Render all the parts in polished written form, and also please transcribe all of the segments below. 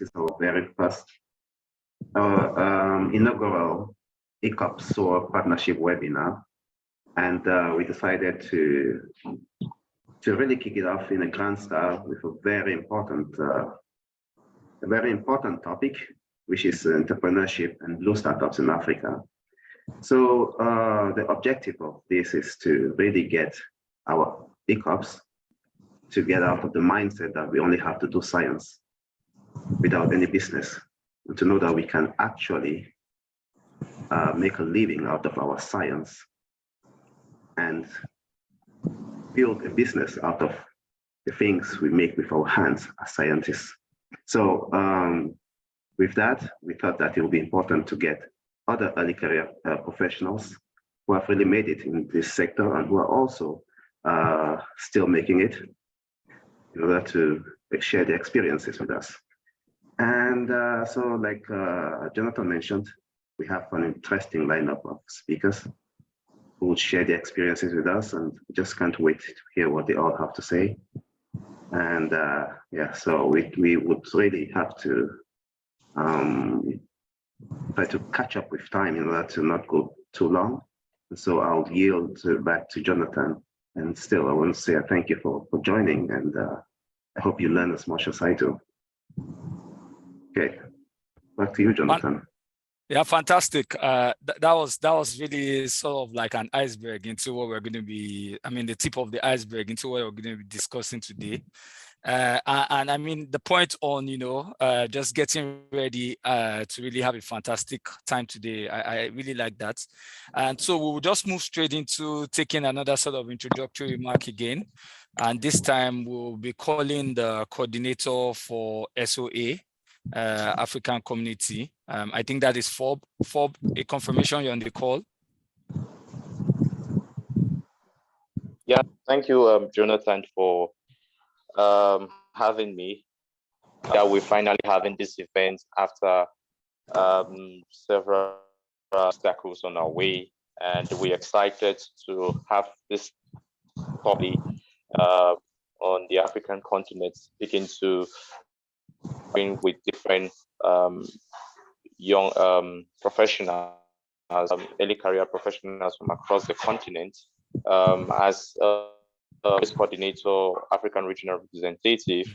is our very first inaugural ECOP-SOA partnership webinar. And we decided to really kick it off in a grand style with a very important topic, which is entrepreneurship and blue startups in Africa. So the objective of this is to really get our ECOPs to get out of the mindset that we only have to do science without any business, and to know that we can actually make a living out of our science and build a business out of the things we make with our hands as scientists. So with that, we thought that it would be important to get other early career professionals who have really made it in this sector and who are also still making it, in order to share their experiences with us. And so like Jonathan mentioned, we have an interesting lineup of speakers who will share their experiences with us, and just can't wait to hear what they all have to say. And yeah, so we would really have to try to catch up with time in order to not go too long. And so I'll yield back to Jonathan. And still, I want to say a thank you for joining, and I hope you learn as much as I do. Okay, back to you, Jonathan. Yeah, fantastic. That was really sort of like an iceberg into what we're going to be, I mean, the tip of the iceberg into what we're going to be discussing today. And I mean, the point on, just getting ready to really have a fantastic time today. I really like that. And so we will just move straight into taking another sort of introductory remark again. And this time we'll be calling the coordinator for SOA, African Community. I think that is Fob. Fob, a confirmation you're on the call. Yeah, thank you, Jonathan, for having me. Yeah, we're finally having this event after several obstacles on our way, and we're excited to have this topic on the African continent, speaking to with different young professionals, early career professionals from across the continent. As coordinator, African regional representative,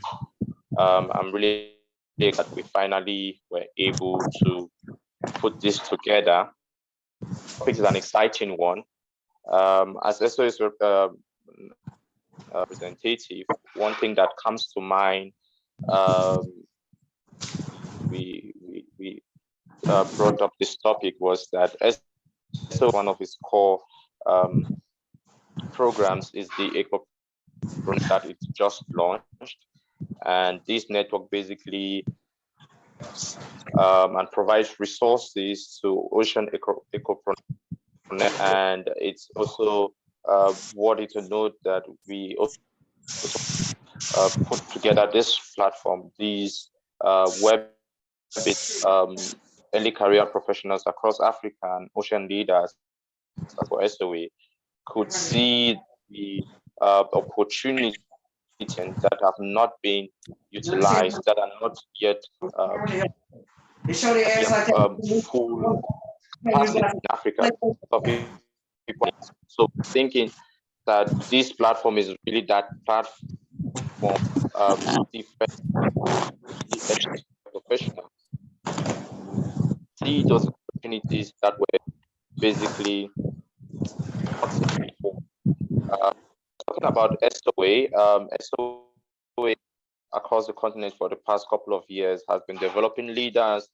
I'm really glad that we finally were able to put this together. It is an exciting one. As SOS representative, one thing that comes to mind, we brought up this topic was that SO, one of its core programs is the Ecopreneurship that it just launched, and this network basically and provides resources to ocean Ecopreneurship, and it's also worthy to note that we also put together this platform, these web-based early career professionals across Africa and ocean leaders for SOA could see the opportunities that have not been utilized, that are not yet full capacity in Africa. So thinking that this platform is really that platform professionals see those opportunities that were basically talking about SOA. SOA across the continent for the past couple of years has been developing leaders,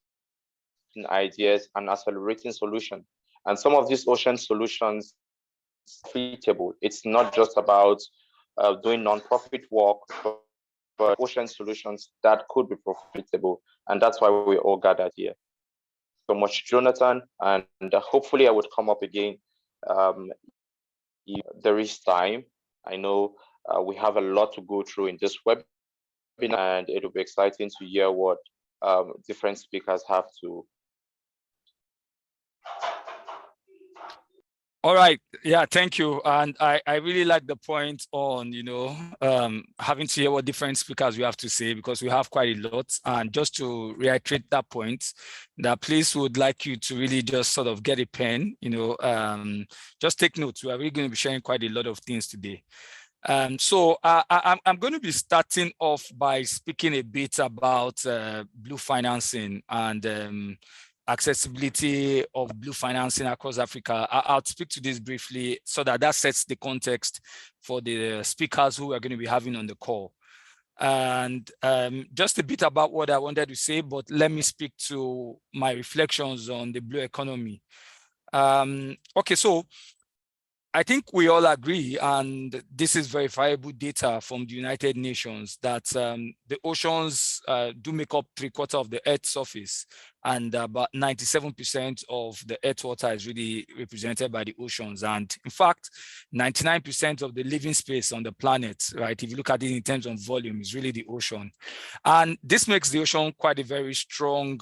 ideas, and accelerating solutions. And some of these ocean solutions are profitable. It's not just about doing non-profit work, but ocean solutions that could be profitable. And that's why we're all gathered here. So much, Jonathan, and hopefully I would come up again if there is time. I know we have a lot to go through in this webinar, and it will be exciting to hear what different speakers have to All right. Yeah, thank you. And I really like the point on, having to hear what different speakers we have to say, because we have quite a lot. And just to reiterate that point, that please would like you to really just sort of get a pen, just take notes. We are really going to be sharing quite a lot of things today. So I'm going to be starting off by speaking a bit about blue financing and accessibility of blue financing across Africa. I'll speak to this briefly so that sets the context for the speakers who are going to be having on the call. And just a bit about what I wanted to say, but let me speak to my reflections on the blue economy. Okay, so I think we all agree, and this is verifiable data from the United Nations, that the oceans do make up 3/4 of the Earth's surface, and about 97% of the Earth water is really represented by the oceans. And in fact, 99% of the living space on the planet, right, if you look at it in terms of volume, is really the ocean. And this makes the ocean quite a very strong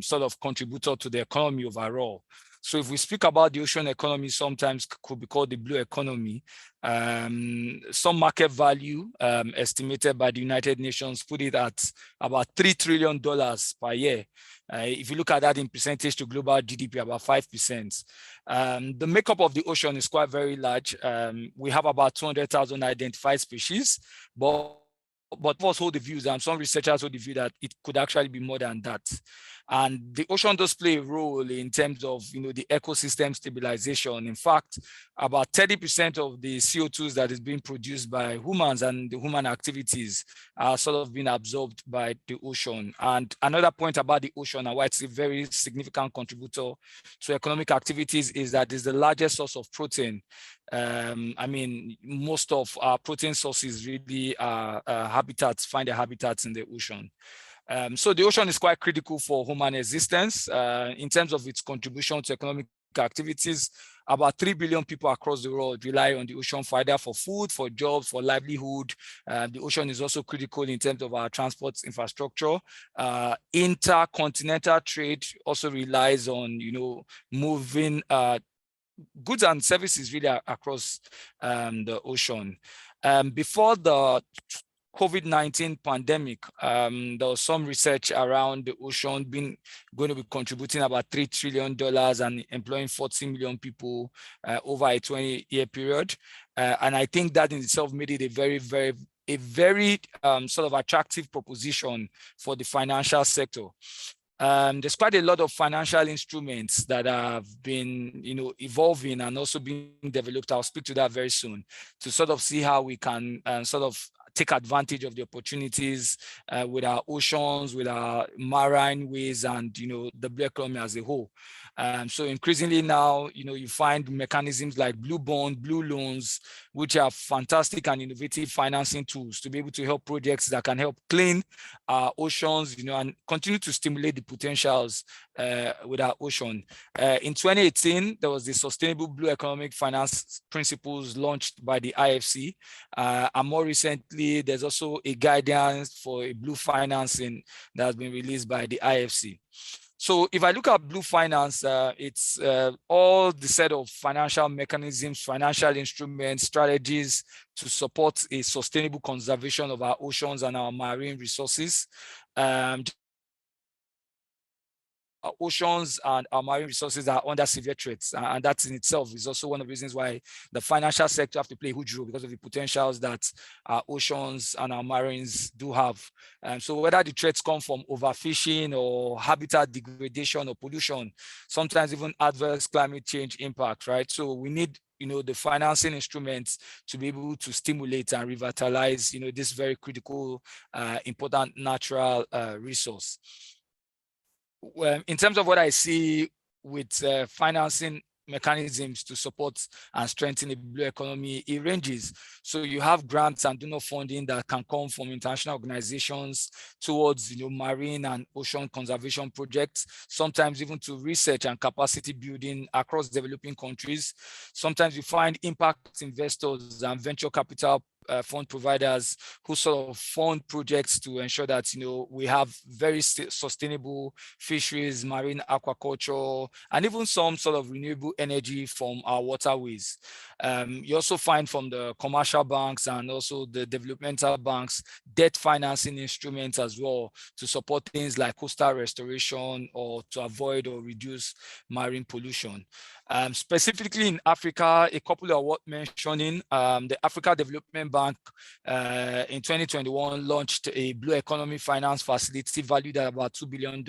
sort of contributor to the economy overall. So if we speak about the ocean economy, sometimes could be called the blue economy. Some market value estimated by the United Nations put it at about $3 trillion per year. If you look at that in percentage to global GDP, about 5%. The makeup of the ocean is quite very large. We have about 200,000 identified species, but most hold the views, and some researchers hold the view that it could actually be more than that. And the ocean does play a role in terms of the ecosystem stabilization. In fact, about 30% of the CO2s that is being produced by humans and the human activities are sort of being absorbed by the ocean. And another point about the ocean and why it's a very significant contributor to economic activities is that it's the largest source of protein. I mean, most of our protein sources really are find their habitats in the ocean. So the ocean is quite critical for human existence in terms of its contribution to economic activities. About 3 billion people across the world rely on the ocean for either for food, for jobs, for livelihood. The ocean is also critical in terms of our transport infrastructure. Intercontinental trade also relies on, moving goods and services really across the ocean. Before the COVID-19 pandemic, there was some research around the ocean going to be contributing about $3 trillion and employing 40 million people over a 20-year period. And I think that in itself made it a very sort of attractive proposition for the financial sector. There's quite a lot of financial instruments that have been, evolving and also being developed. I'll speak to that very soon to sort of see how we can sort of take advantage of the opportunities with our oceans, with our marine ways, and the blue economy as a whole. So increasingly now, you find mechanisms like blue bond, blue loans, which are fantastic and innovative financing tools to be able to help projects that can help clean our oceans, and continue to stimulate the potentials with our ocean. In 2018, there was the Sustainable Blue Economic Finance Principles launched by the IFC. And more recently, there's also a guidance for a blue financing that has been released by the IFC. So if I look at blue finance, it's all the set of financial mechanisms, financial instruments, strategies to support a sustainable conservation of our oceans and our marine resources. Our oceans and our marine resources are under severe threats, and that in itself is also one of the reasons why the financial sector have to play a huge role, because of the potentials that our oceans and our marines do have. So whether the threats come from overfishing or habitat degradation or pollution, sometimes even adverse climate change impact, right? So we need the financing instruments to be able to stimulate and revitalize this very critical, important natural resource. Well, in terms of what I see with financing mechanisms to support and strengthen the blue economy, it ranges. So you have grants and donor funding that can come from international organizations towards marine and ocean conservation projects, sometimes even to research and capacity building across developing countries. Sometimes you find impact investors and venture capital fund providers who sort of fund projects to ensure that, we have very sustainable fisheries, marine aquaculture, and even some sort of renewable energy from our waterways. You also find from the commercial banks and also the developmental banks, debt financing instruments as well to support things like coastal restoration or to avoid or reduce marine pollution. Specifically in Africa, a couple are worth mentioning. The Africa Development Bank in 2021 launched a Blue Economy Finance Facility valued at about $2 billion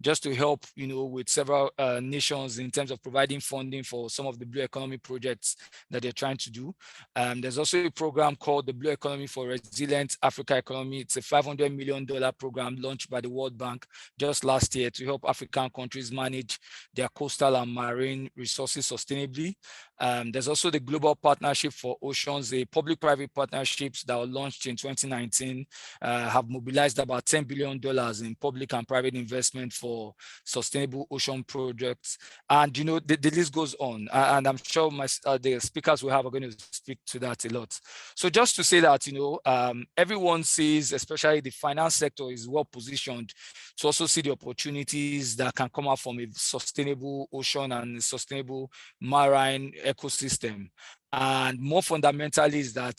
just to help, with several nations in terms of providing funding for some of the Blue Economy projects that they're trying to do. There's also a program called the Blue Economy for Resilient Africa Economy. It's a $500 million program launched by the World Bank just last year to help African countries manage their coastal and marine resources sustainably. There's also the Global Partnership for Oceans, a public-private partnerships that were launched in 2019, have mobilized about $10 billion in public and private investment for sustainable ocean projects. And, the list goes on. And I'm sure the speakers we have are going to speak to that a lot. So just to say that, everyone sees, especially the finance sector, is well positioned to also see the opportunities that can come out from a sustainable ocean and sustainable marine ecosystem. And more fundamentally is that,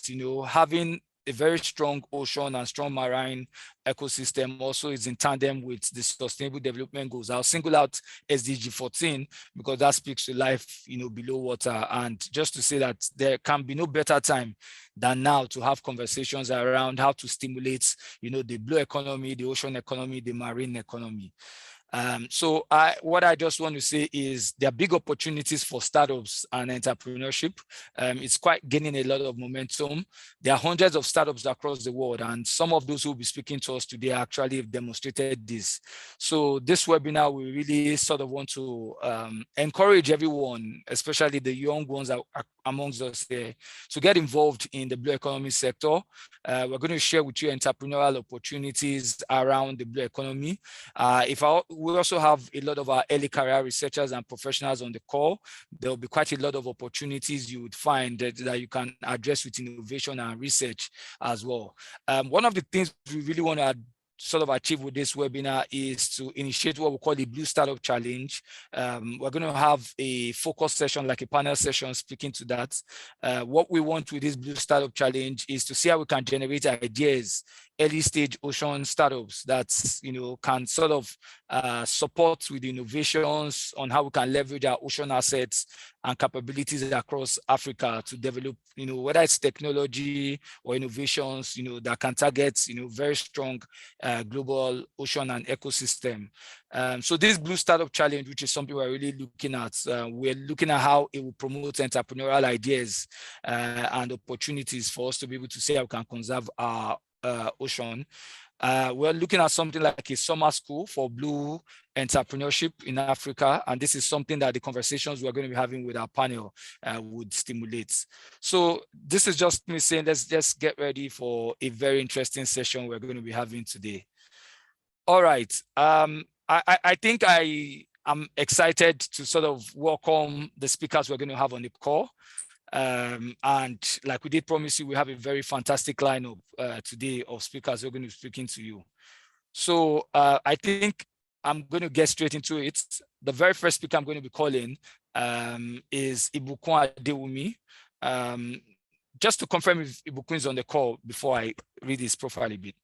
having a very strong ocean and strong marine ecosystem also is in tandem with the Sustainable Development Goals. I'll single out SDG 14 because that speaks to life, below water. And just to say that there can be no better time than now to have conversations around how to stimulate, the blue economy, the ocean economy, the marine economy. So what I just want to say is there are big opportunities for startups and entrepreneurship. It's quite gaining a lot of momentum. There are hundreds of startups across the world, and some of those who will be speaking to us today actually have demonstrated this. So this webinar, we really sort of want to encourage everyone, especially the young ones amongst us here, to get involved in the blue economy sector. We're going to share with you entrepreneurial opportunities around the blue economy. We also have a lot of our early career researchers and professionals on the call. There will be quite a lot of opportunities you would find that you can address with innovation and research as well. One of the things we really want to sort of achieve with this webinar is to initiate what we call the Blue Startup Challenge. We're going to have a focus session, like a panel session speaking to that. What we want with this Blue Startup Challenge is to see how we can generate ideas, early stage ocean startups that can sort of support with innovations on how we can leverage our ocean assets and capabilities across Africa to develop, whether it's technology or innovations, that can target, very strong global ocean and ecosystem. So this Blue Startup Challenge, which is something we're really looking at, we're looking at how it will promote entrepreneurial ideas and opportunities for us to be able to say how we can conserve our ocean. We're looking at something like a summer school for blue entrepreneurship in Africa, and this is something that the conversations we're going to be having with our panel would stimulate. So this is just me saying, let's just get ready for a very interesting session we're going to be having today. All right. I think I'm excited to sort of welcome the speakers we're going to have on the call. And like we did promise you, we have a very fantastic lineup today of speakers who are going to be speaking to you. So I think I'm going to get straight into it. The very first speaker I'm going to be calling is Ibukun Adewumi. Just to confirm if Ibukun is on the call before I read his profile a bit.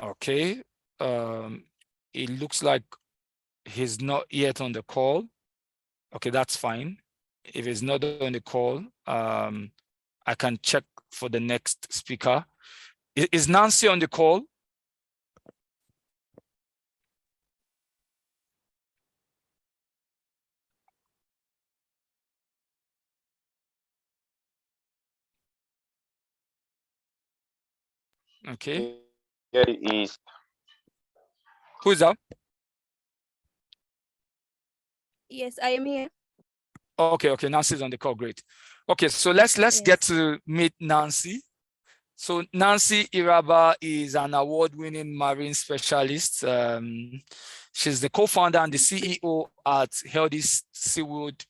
Okay, it looks like he's not yet on the call. Okay, that's fine. If he's not on the call, I can check for the next speaker. Is Nancy on the call? Okay. Yeah, it is. Who's that? Yes, I am here. Okay, Nancy's on the call, great. Okay, so let's get to meet Nancy. So Nancy Iraba is an award-winning marine specialist. She's the co-founder and the CEO at Healthy Seafood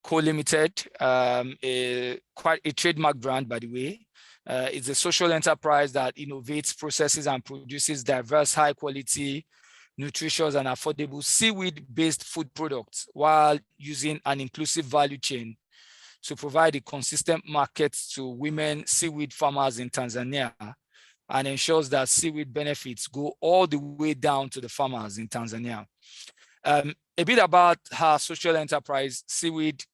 Co-Limited, quite a trademark brand, by the way. It's a social enterprise that innovates, processes, and produces diverse, high-quality, nutritious, and affordable seaweed-based food products while using an inclusive value chain to provide a consistent market to women seaweed farmers in Tanzania, and ensures that seaweed benefits go all the way down to the farmers in Tanzania. A bit about her social enterprise, Seaweed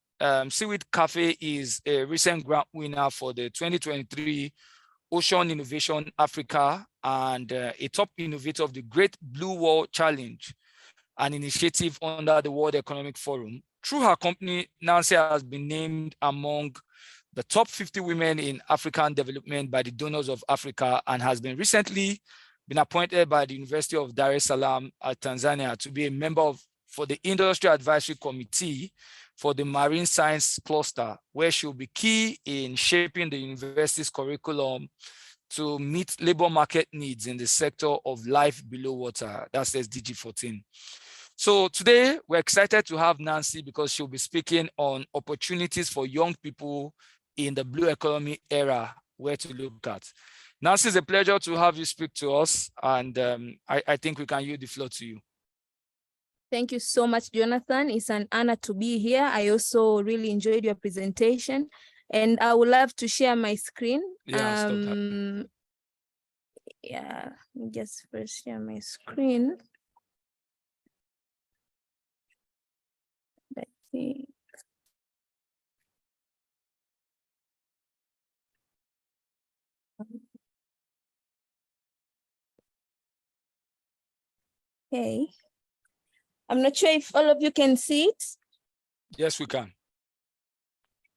Cafe is a recent grant winner for the 2023 Ocean Innovation Africa and a top innovator of the Great Blue Wall Challenge, an initiative under the World Economic Forum. Through her company, Nancy has been named among the top 50 women in African development by the Donors of Africa, and has been recently been appointed by the University of Dar es Salaam, Tanzania, to be a member for the Industry Advisory Committee for the Marine Science Cluster, where she will be key in shaping the university's curriculum to meet labor market needs in the sector of life below water. That's SDG 14. So today we're excited to have Nancy because she'll be speaking on opportunities for young people in the blue economy era, where to look at. Nancy, it's a pleasure to have you speak to us, and I think we can yield the floor to you. Thank you so much, Jonathan. It's an honor to be here. I also really enjoyed your presentation, and I would love to share my screen. Yeah, stop that. Yeah, let me just first share my screen. Let's see. Okay. I'm not sure if all of you can see it. Yes, we can.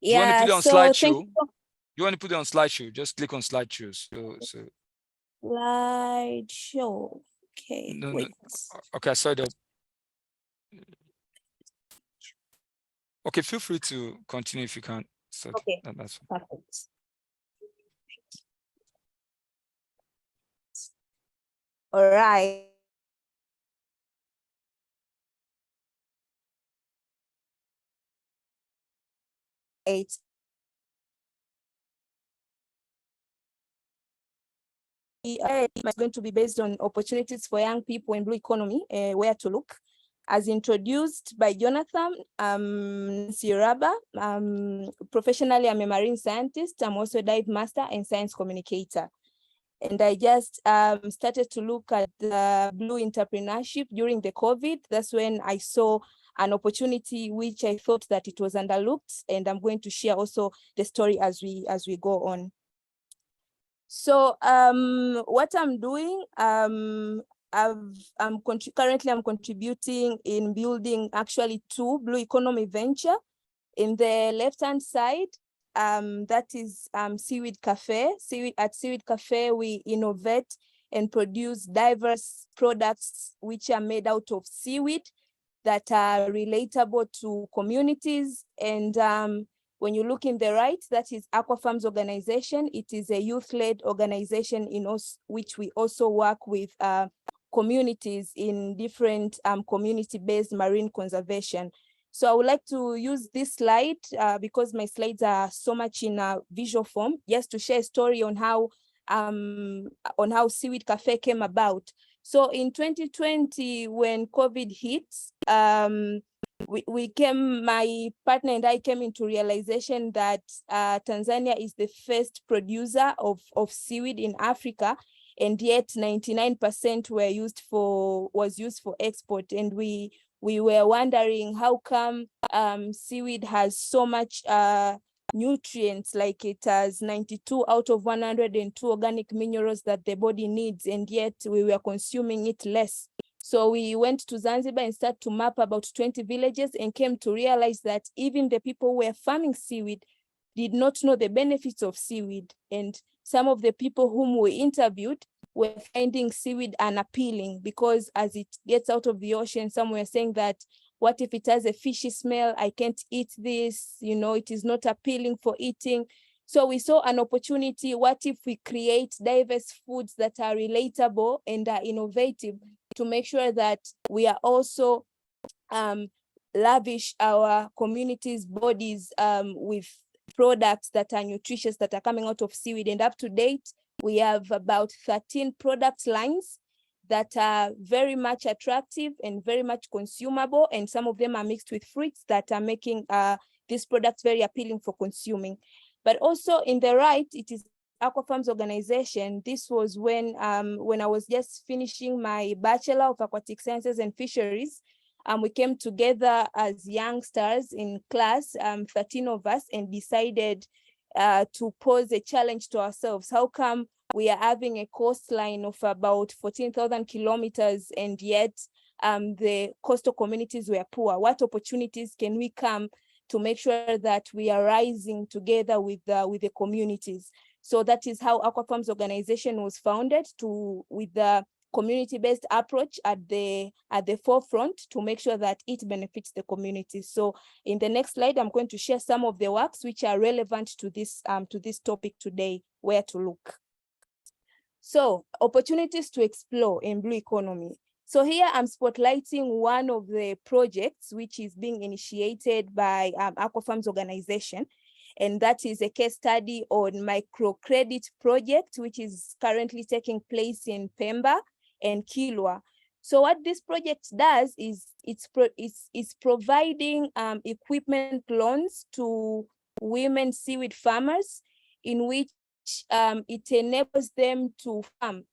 Yeah, you want to put it on so slideshow? You want to put it on slideshow? Just click on slideshow. Slideshow. Okay. No, wait. Okay, sorry. Okay, feel free to continue if you can't. Okay. That's Perfect. All right. It's going to be based on opportunities for young people in blue economy, where to look. As introduced by Jonathan, Siraba, professionally I'm a marine scientist. I'm also a dive master and science communicator. And I just started to look at the blue entrepreneurship during the COVID. That's when I saw an opportunity which I thought that it was underlooked, and I'm going to share also the story as we go on. So what I'm doing, currently I'm contributing in building actually 2 blue economy venture. In the left-hand side, that is Seaweed Cafe. At Seaweed Cafe, we innovate and produce diverse products which are made out of seaweed that are relatable to communities. And when you look in the right, that is Aquafarms organization. It is a youth-led organization which we also work with communities in different community-based marine conservation. So I would like to use this slide because my slides are so much in a visual form, just to share a story on how Seaweed Cafe came about. So in 2020, when COVID hit, my partner and I came into realization that Tanzania is the first producer of seaweed in Africa, and yet 99% was used for export. And we were wondering how come seaweed has so much nutrients, like it has 92 out of 102 organic minerals that the body needs, and yet we were consuming it less. So we went to Zanzibar and started to map about 20 villages and came to realize that even the people who were farming seaweed did not know the benefits of seaweed. And some of the people whom we interviewed were finding seaweed unappealing because as it gets out of the ocean, some were saying that, what if it has a fishy smell? I can't eat this, it is not appealing for eating. So we saw an opportunity. What if we create diverse foods that are relatable and are innovative to make sure that we are also lavish our communities' bodies with products that are nutritious, that are coming out of seaweed. And up to date, we have about 13 product lines that are very much attractive and very much consumable. And some of them are mixed with fruits that are making these products very appealing for consuming. But also in the right, it is Aquafarms organization. This was when I was just finishing my Bachelor of Aquatic Sciences and Fisheries. We came together as youngsters in class, 13 of us, and decided to pose a challenge to ourselves. How come we are having a coastline of about 14,000 kilometers and yet the coastal communities were poor? What opportunities can we come to make sure that we are rising together with the communities? So that is how Aquafarms organization was founded, with the community-based approach at the forefront to make sure that it benefits the community. So in the next slide, I'm going to share some of the works which are relevant to this topic today, where to look. So opportunities to explore in blue economy. So here I'm spotlighting one of the projects which is being initiated by Aquafarms organization. And that is a case study on microcredit project, which is currently taking place in Pemba and Kilwa. So what this project does is it's providing equipment loans to women seaweed farmers, in which it enables them to farm.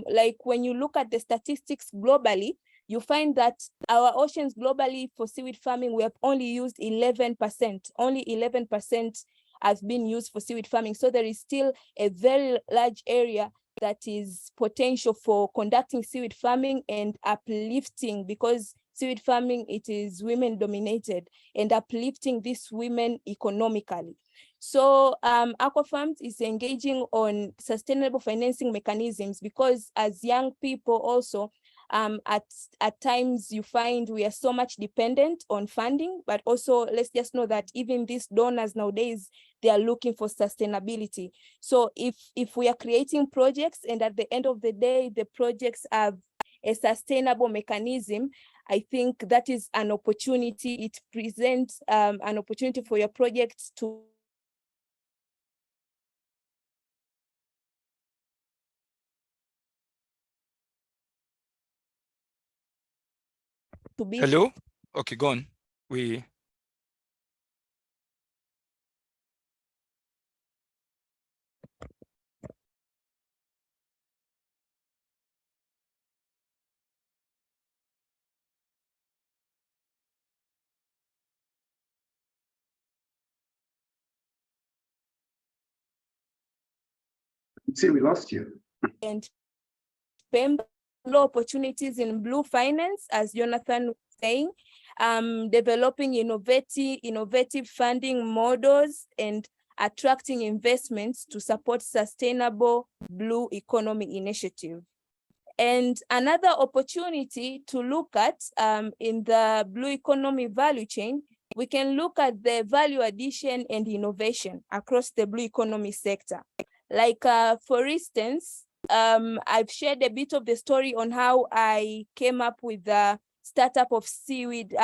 Like when you look at the statistics globally, you find that our oceans globally for seaweed farming, we have only used 11%. Only 11% has been used for seaweed farming. So there is still a very large area that is potential for conducting seaweed farming and uplifting, because seaweed farming, it is women dominated, and uplifting these women economically. So Aquafarms is engaging on sustainable financing mechanisms, because as young people also, at times you find we are so much dependent on funding, but also let's just know that even these donors nowadays, they are looking for sustainability. So if we are creating projects and at the end of the day, the projects have a sustainable mechanism, I think that is an opportunity. It presents an opportunity for your projects to be. Hello? Okay, go on. See, we lost you. And Pemba opportunities in blue finance, as Jonathan was saying, developing innovative funding models and attracting investments to support sustainable blue economy initiative. And another opportunity to look at in the blue economy value chain, we can look at the value addition and innovation across the blue economy sector. Like, for instance, I've shared a bit of the story on how I came up with the startup of Seaweed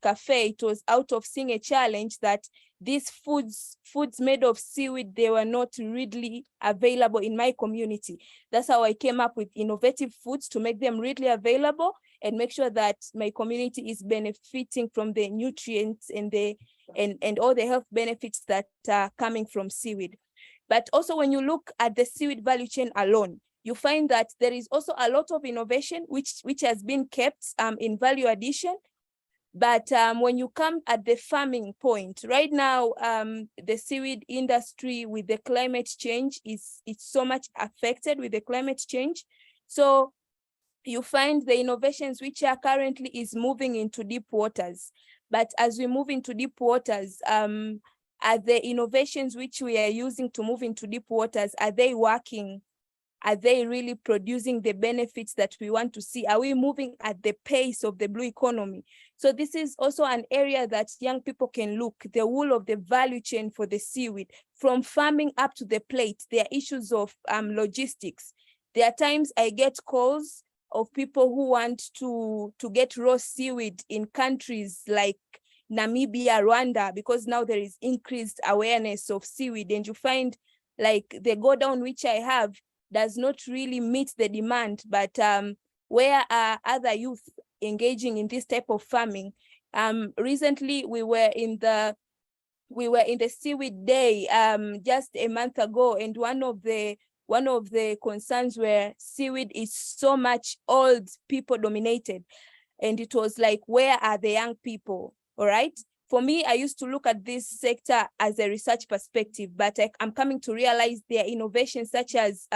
Cafe. It was out of seeing a challenge that these foods made of seaweed, they were not readily available in my community. That's how I came up with innovative foods to make them readily available and make sure that my community is benefiting from the nutrients and all the health benefits that are coming from seaweed. But also when you look at the seaweed value chain alone, you find that there is also a lot of innovation which has been kept in value addition. But when you come at the farming point, right now, the seaweed industry with the climate change it's so much affected with the climate change. So you find the innovations which are currently is moving into deep waters. But as we move into deep waters, are the innovations which we are using to move into deep waters, are they working Are they really producing the benefits that we want to see? Are we moving at the pace of the blue economy? So this is also an area that young people can look, the whole of the value chain for the seaweed, from farming up to the plate. There are issues of logistics. There are times I get calls of people who want to get raw seaweed in countries like Namibia, Rwanda, because now there is increased awareness of seaweed, and you find like the go down which I have does not really meet the demand, but where are other youth engaging in this type of farming? Recently, we were in the Seaweed Day just a month ago, and one of the concerns were seaweed is so much old people dominated, and it was like, where are the young people? All right. For me, I used to look at this sector as a research perspective, but I'm coming to realize there are innovations such as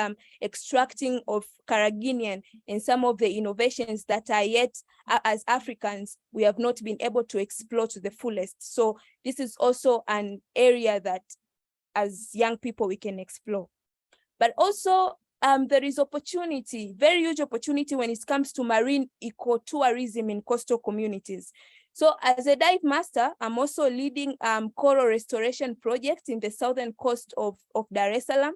extracting of Carrageenan and some of the innovations that are yet, as Africans, we have not been able to explore to the fullest. So this is also an area that as young people we can explore. But also there is opportunity, very huge opportunity when it comes to marine ecotourism in coastal communities. So as a dive master, I'm also leading coral restoration projects in the southern coast of Dar es Salaam,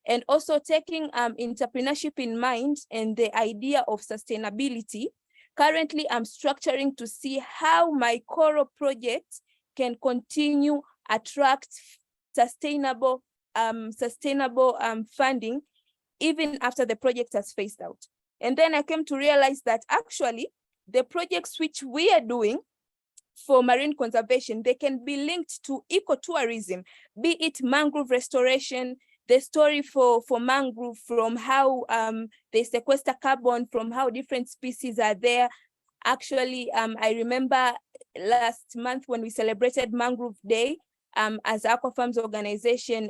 and also taking entrepreneurship in mind and the idea of sustainability. Currently, I'm structuring to see how my coral project can continue attract sustainable funding even after the project has phased out. And then I came to realize that actually the projects which we are doing for marine conservation, they can be linked to ecotourism, be it mangrove restoration, the story for mangrove, from how they sequester carbon, from how different species are there. Actually, I remember last month when we celebrated Mangrove Day, as Aquafarms organization,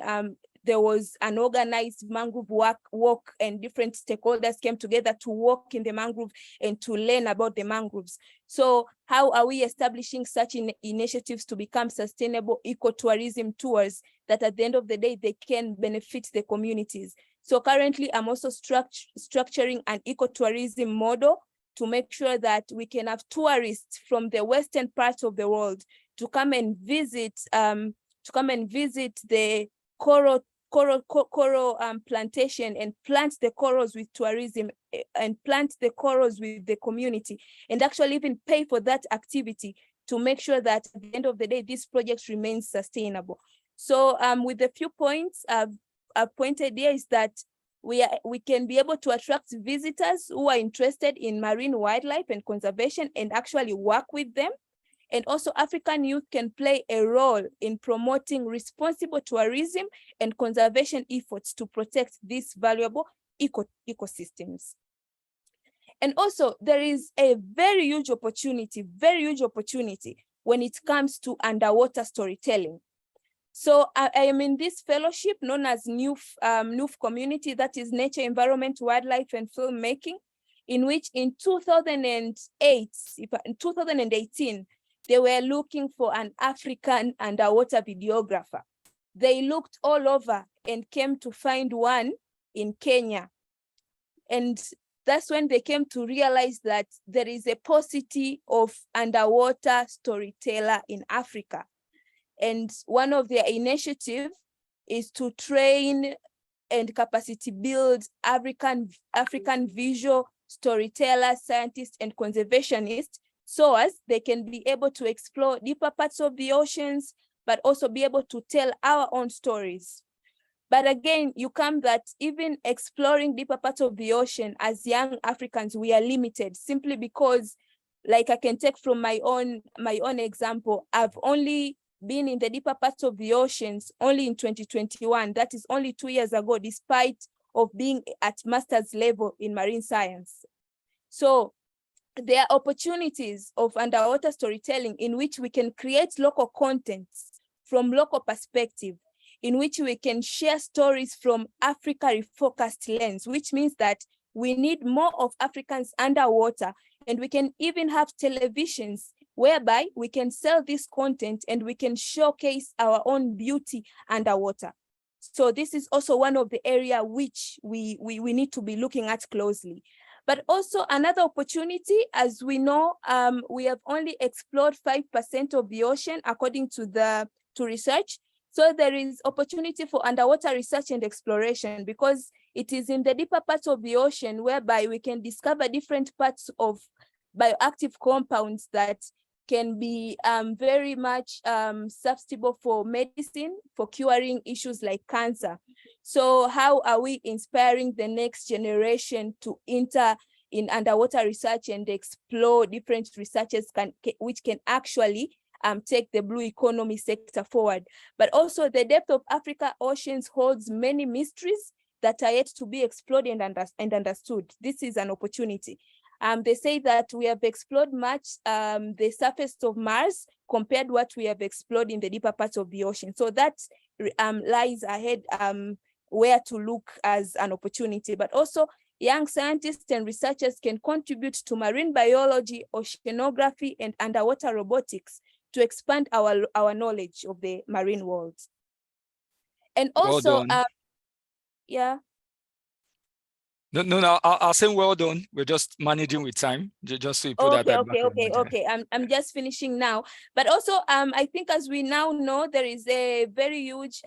there was an organized mangrove walk, and different stakeholders came together to walk in the mangrove and to learn about the mangroves. So how are we establishing such initiatives to become sustainable ecotourism tours that at the end of the day, they can benefit the communities? So currently, I'm also structuring an ecotourism model to make sure that we can have tourists from the western part of the world to come and visit the coral plantation and plant the corals with tourism and plant the corals with the community, and actually even pay for that activity to make sure that at the end of the day, this project remains sustainable. So with the few points I've pointed here is that we can be able to attract visitors who are interested in marine wildlife and conservation and actually work with them. And also African youth can play a role in promoting responsible tourism and conservation efforts to protect these valuable ecosystems. And also there is a very huge opportunity when it comes to underwater storytelling. So I am in this fellowship known as NUF community, that is Nature, Environment, Wildlife, and Filmmaking, in which in 2018, they were looking for an African underwater videographer. They looked all over and came to find one in Kenya. And that's when they came to realize that there is a paucity of underwater storyteller in Africa. And one of their initiatives is to train and capacity build African visual storytellers, scientists, and conservationists, so as they can be able to explore deeper parts of the oceans, but also be able to tell our own stories. But again, you come that even exploring deeper parts of the ocean as young Africans, we are limited simply because, like I can take from my own example, I've only been in the deeper parts of the oceans only in 2021. That is only 2 years ago, despite of being at master's level in marine science. So there are opportunities of underwater storytelling in which we can create local contents from local perspective, in which we can share stories from Africa refocused lens, which means that we need more of Africans underwater, and we can even have televisions whereby we can sell this content and we can showcase our own beauty underwater. So this is also one of the area which we need to be looking at closely. But also another opportunity, as we know, we have only explored 5% of the ocean according to research. So there is opportunity for underwater research and exploration, because it is in the deeper parts of the ocean whereby we can discover different parts of bioactive compounds that can be very much susceptible for medicine, for curing issues like cancer. So how are we inspiring the next generation to enter in underwater research and explore different researches which can actually take the blue economy sector forward? But also the depth of Africa oceans holds many mysteries that are yet to be explored and understood. This is an opportunity. They say that we have explored much the surface of Mars compared to what we have explored in the deeper parts of the ocean. So that lies ahead where to look as an opportunity. But also young scientists and researchers can contribute to marine biology, oceanography, and underwater robotics to expand our knowledge of the marine world. And also, well yeah. No, I'll say well done. We're just managing with time, just so you put that. Okay. I'm just finishing now. But also, I think as we now know, there is a very huge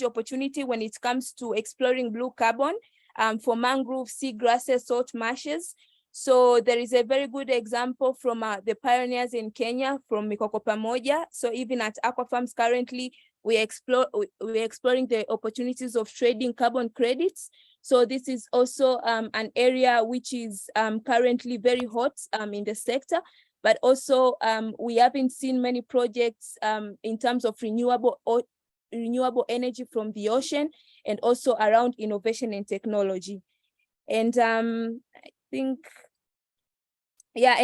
opportunity when it comes to exploring blue carbon for mangrove, seagrasses, salt marshes. So there is a very good example from the pioneers in Kenya, from Ecopo-SOA. So even at Aquafarms currently, we're exploring the opportunities of trading carbon credits. So this is also an area which is currently very hot in the sector, but also we haven't seen many projects in terms of renewable energy from the ocean, and also around innovation and technology. And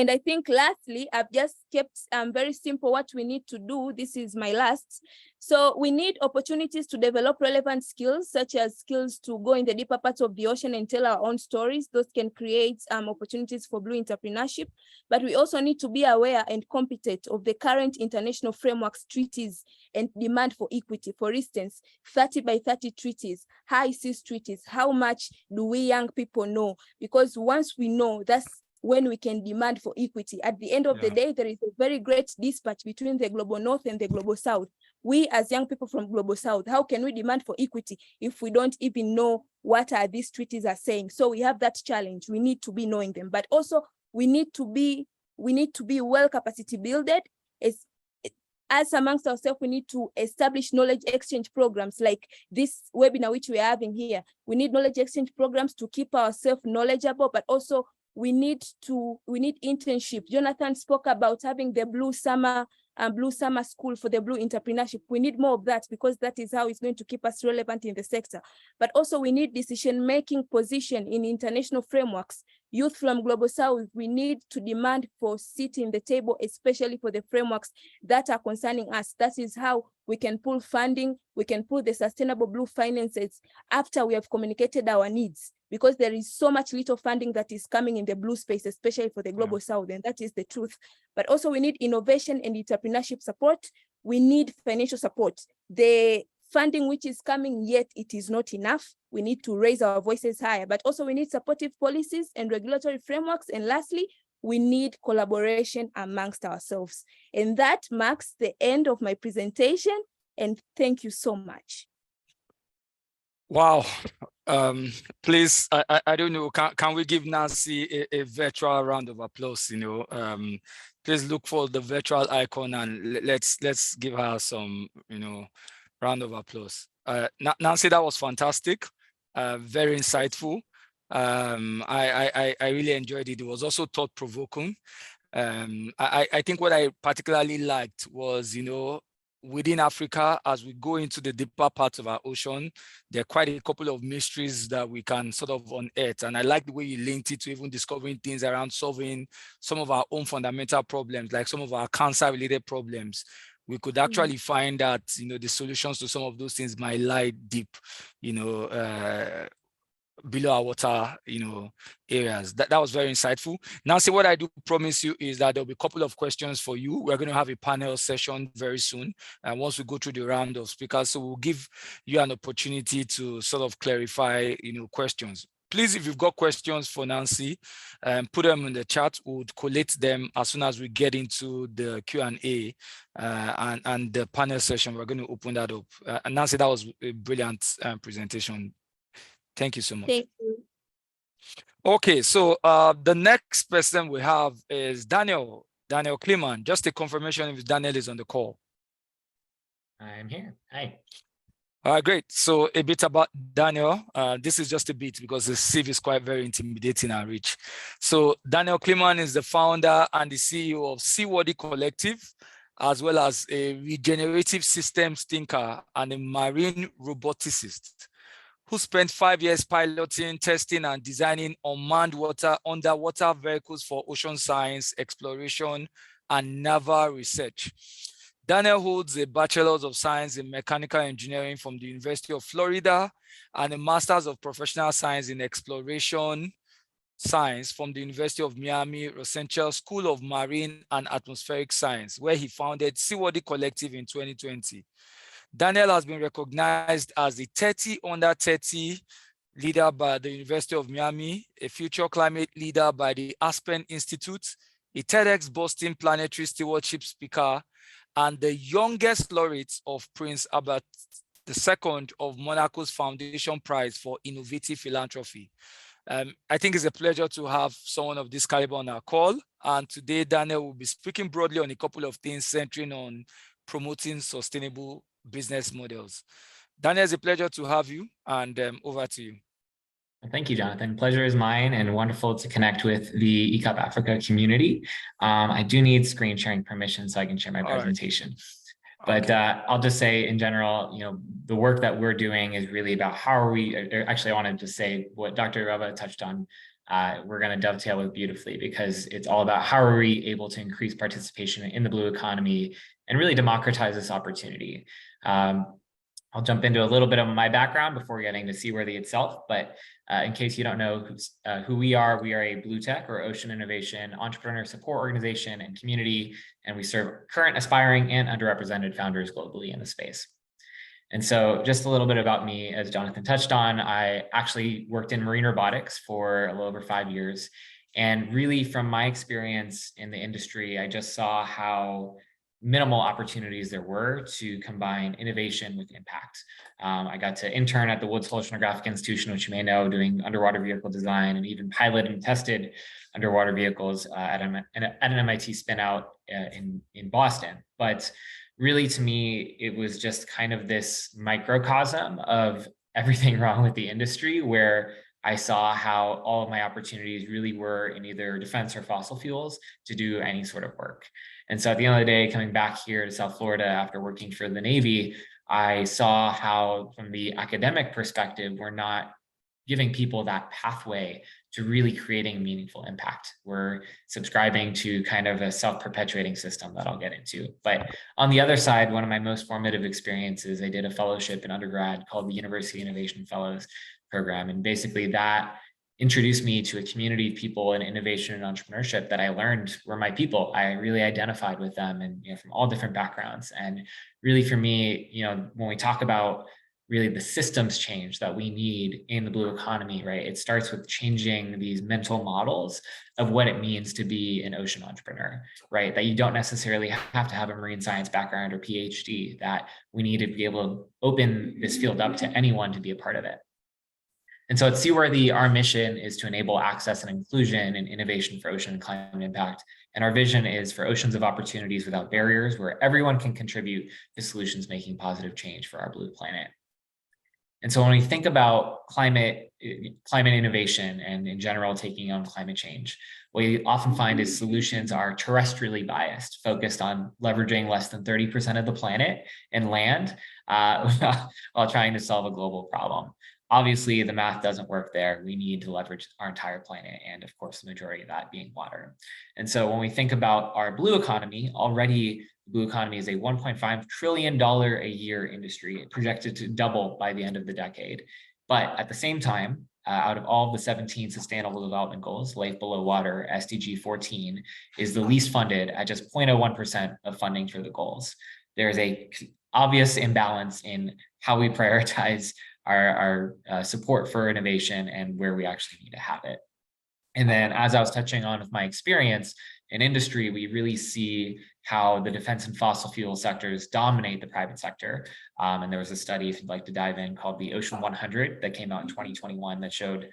I think lastly, I've just kept very simple what we need to do. This is my last. So we need opportunities to develop relevant skills, such as skills to go in the deeper parts of the ocean and tell our own stories. Those can create opportunities for blue entrepreneurship. But we also need to be aware and competent of the current international frameworks, treaties, and demand for equity. For instance, 30 by 30 treaties, high seas treaties. How much do we young people know? Because once we know, that's when we can demand for equity. At the end of the day, there is a very great dispatch between the global north and the global south. We as young people from global south, how can we demand for equity if we don't even know what are these treaties are saying? So we have that challenge. We need to be knowing them, but also we need to be well capacity builded. As amongst ourselves, we need to establish knowledge exchange programs like this webinar which we are having here. We need knowledge exchange programs to keep ourselves knowledgeable, but also we need internship. Jonathan spoke about having the blue summer school for the blue entrepreneurship. We need more of that, because that is how it's going to keep us relevant in the sector. But also we need decision-making position in international frameworks. Youth from Global South, we need to demand for seat in the table, especially for the frameworks that are concerning us. That is how we can pull funding, we can pull the sustainable blue finances after we have communicated our needs, because there is so much little funding that is coming in the blue space, especially for the Global South, and that is the truth. But also we need innovation and entrepreneurship support. We need financial support. The funding which is coming, yet it is not enough. We need to raise our voices higher, but also we need supportive policies and regulatory frameworks. And lastly, we need collaboration amongst ourselves. And that marks the end of my presentation. And thank you so much. Wow. Please, I don't know, can we give Nancy a virtual round of applause? Please look for the virtual icon and let's give her some, round of applause. Nancy, that was fantastic, very insightful. I really enjoyed it. It was also thought-provoking. I think what I particularly liked was, within Africa, as we go into the deeper parts of our ocean, there are quite a couple of mysteries that we can sort of unearth. And I like the way you linked it to even discovering things around solving some of our own fundamental problems, like some of our cancer-related problems. We could actually find that, the solutions to some of those things might lie deep, below our water, areas. That was very insightful. Nancy, what I do promise you is that there'll be a couple of questions for you. We're going to have a panel session very soon. And once we go through the round of speakers, so we'll give you an opportunity to sort of clarify, questions. Please, if you've got questions for Nancy, put them in the chat. We'll collate them as soon as we get into the Q&A and the panel session. We're going to open that up. And Nancy, that was a brilliant presentation. Thank you so much. Thank you. Okay, so the next person we have is Daniel Kleeman. Just a confirmation if Daniel is on the call. I'm here. Hi. All right, great. So a bit about Daniel. This is just a bit because the CV is quite very intimidating and rich. So Daniel Kleeman is the founder and the CEO of Seaworthy Collective, as well as a regenerative systems thinker and a marine roboticist, who spent 5 years piloting, testing, and designing unmanned underwater vehicles for ocean science, exploration, and naval research. Daniel holds a Bachelor's of Science in Mechanical Engineering from the University of Florida and a Master's of Professional Science in Exploration Science from the University of Miami Rosenthal School of Marine and Atmospheric Science, where he founded Seaworthy Collective in 2020. Daniel has been recognized as the 30 under 30 leader by the University of Miami, a future climate leader by the Aspen Institute, a TEDx Boston Planetary Stewardship speaker, and the youngest laureate of Prince Albert II of Monaco's Foundation Prize for Innovative Philanthropy. I think it's a pleasure to have someone of this caliber on our call. And today, Daniel will be speaking broadly on a couple of things centering on promoting sustainable business models. Daniel, it's a pleasure to have you, and over to you. Thank you, Jonathan. Pleasure is mine, and wonderful to connect with the ECOP Africa community. I do need screen sharing permission so I can share my presentation. Right. But I'll just say in general, the work that we're doing is really about how are we, actually I wanted to say what Dr. Rava touched on, we're going to dovetail with beautifully, because it's all about how are we able to increase participation in the blue economy and really democratize this opportunity. I'll jump into a little bit of my background before getting to Seaworthy itself, but in case you don't know who we are a blue tech or ocean innovation entrepreneur support organization and community, and we serve current, aspiring, and underrepresented founders globally in the space. And so just a little bit about me, as Jonathan touched on, I actually worked in marine robotics for a little over 5 years. And really from my experience in the industry, I just saw how minimal opportunities there were to combine innovation with impact. I got to intern at the Woods Hole Oceanographic Institution, which you may know, doing underwater vehicle design and even piloted and tested underwater vehicles at an MIT spin-out in Boston. But really, to me, it was just kind of this microcosm of everything wrong with the industry, where I saw how all of my opportunities really were in either defense or fossil fuels to do any sort of work. And so at the end of the day, coming back here to South Florida after working for the Navy, I saw how from the academic perspective, we're not giving people that pathway to really creating meaningful impact. We're subscribing to kind of a self-perpetuating system that I'll get into. But on the other side, one of my most formative experiences, I did a fellowship in undergrad called the University Innovation Fellows program. And basically that introduced me to a community of people in innovation and entrepreneurship that I learned were my people. I really identified with them, and from all different backgrounds. And really for me, when we talk about really the systems change that we need in the blue economy, right? It starts with changing these mental models of what it means to be an ocean entrepreneur, right? That you don't necessarily have to have a marine science background or PhD, that we need to be able to open this field up to anyone to be a part of it. And so at Seaworthy, our mission is to enable access and inclusion and innovation for ocean and climate impact. And our vision is for oceans of opportunities without barriers, where everyone can contribute to solutions making positive change for our blue planet. And so when we think about climate innovation and in general taking on climate change, what we often find is solutions are terrestrially biased, focused on leveraging less than 30% of the planet and land while trying to solve a global problem. Obviously, the math doesn't work there. We need to leverage our entire planet, and of course, the majority of that being water. And so when we think about our blue economy, already the blue economy is a $1.5 trillion a year industry, projected to double by the end of the decade. But at the same time, out of all of the 17 Sustainable Development Goals, Life Below Water, SDG 14, is the least funded at just 0.01% of funding for the goals. There's a obvious imbalance in how we prioritize our support for innovation and where we actually need to have it. And then, as I was touching on with my experience in industry, we really see how the defense and fossil fuel sectors dominate the private sector. And there was a study, if you'd like to dive in, called the Ocean 100 that came out in 2021 that showed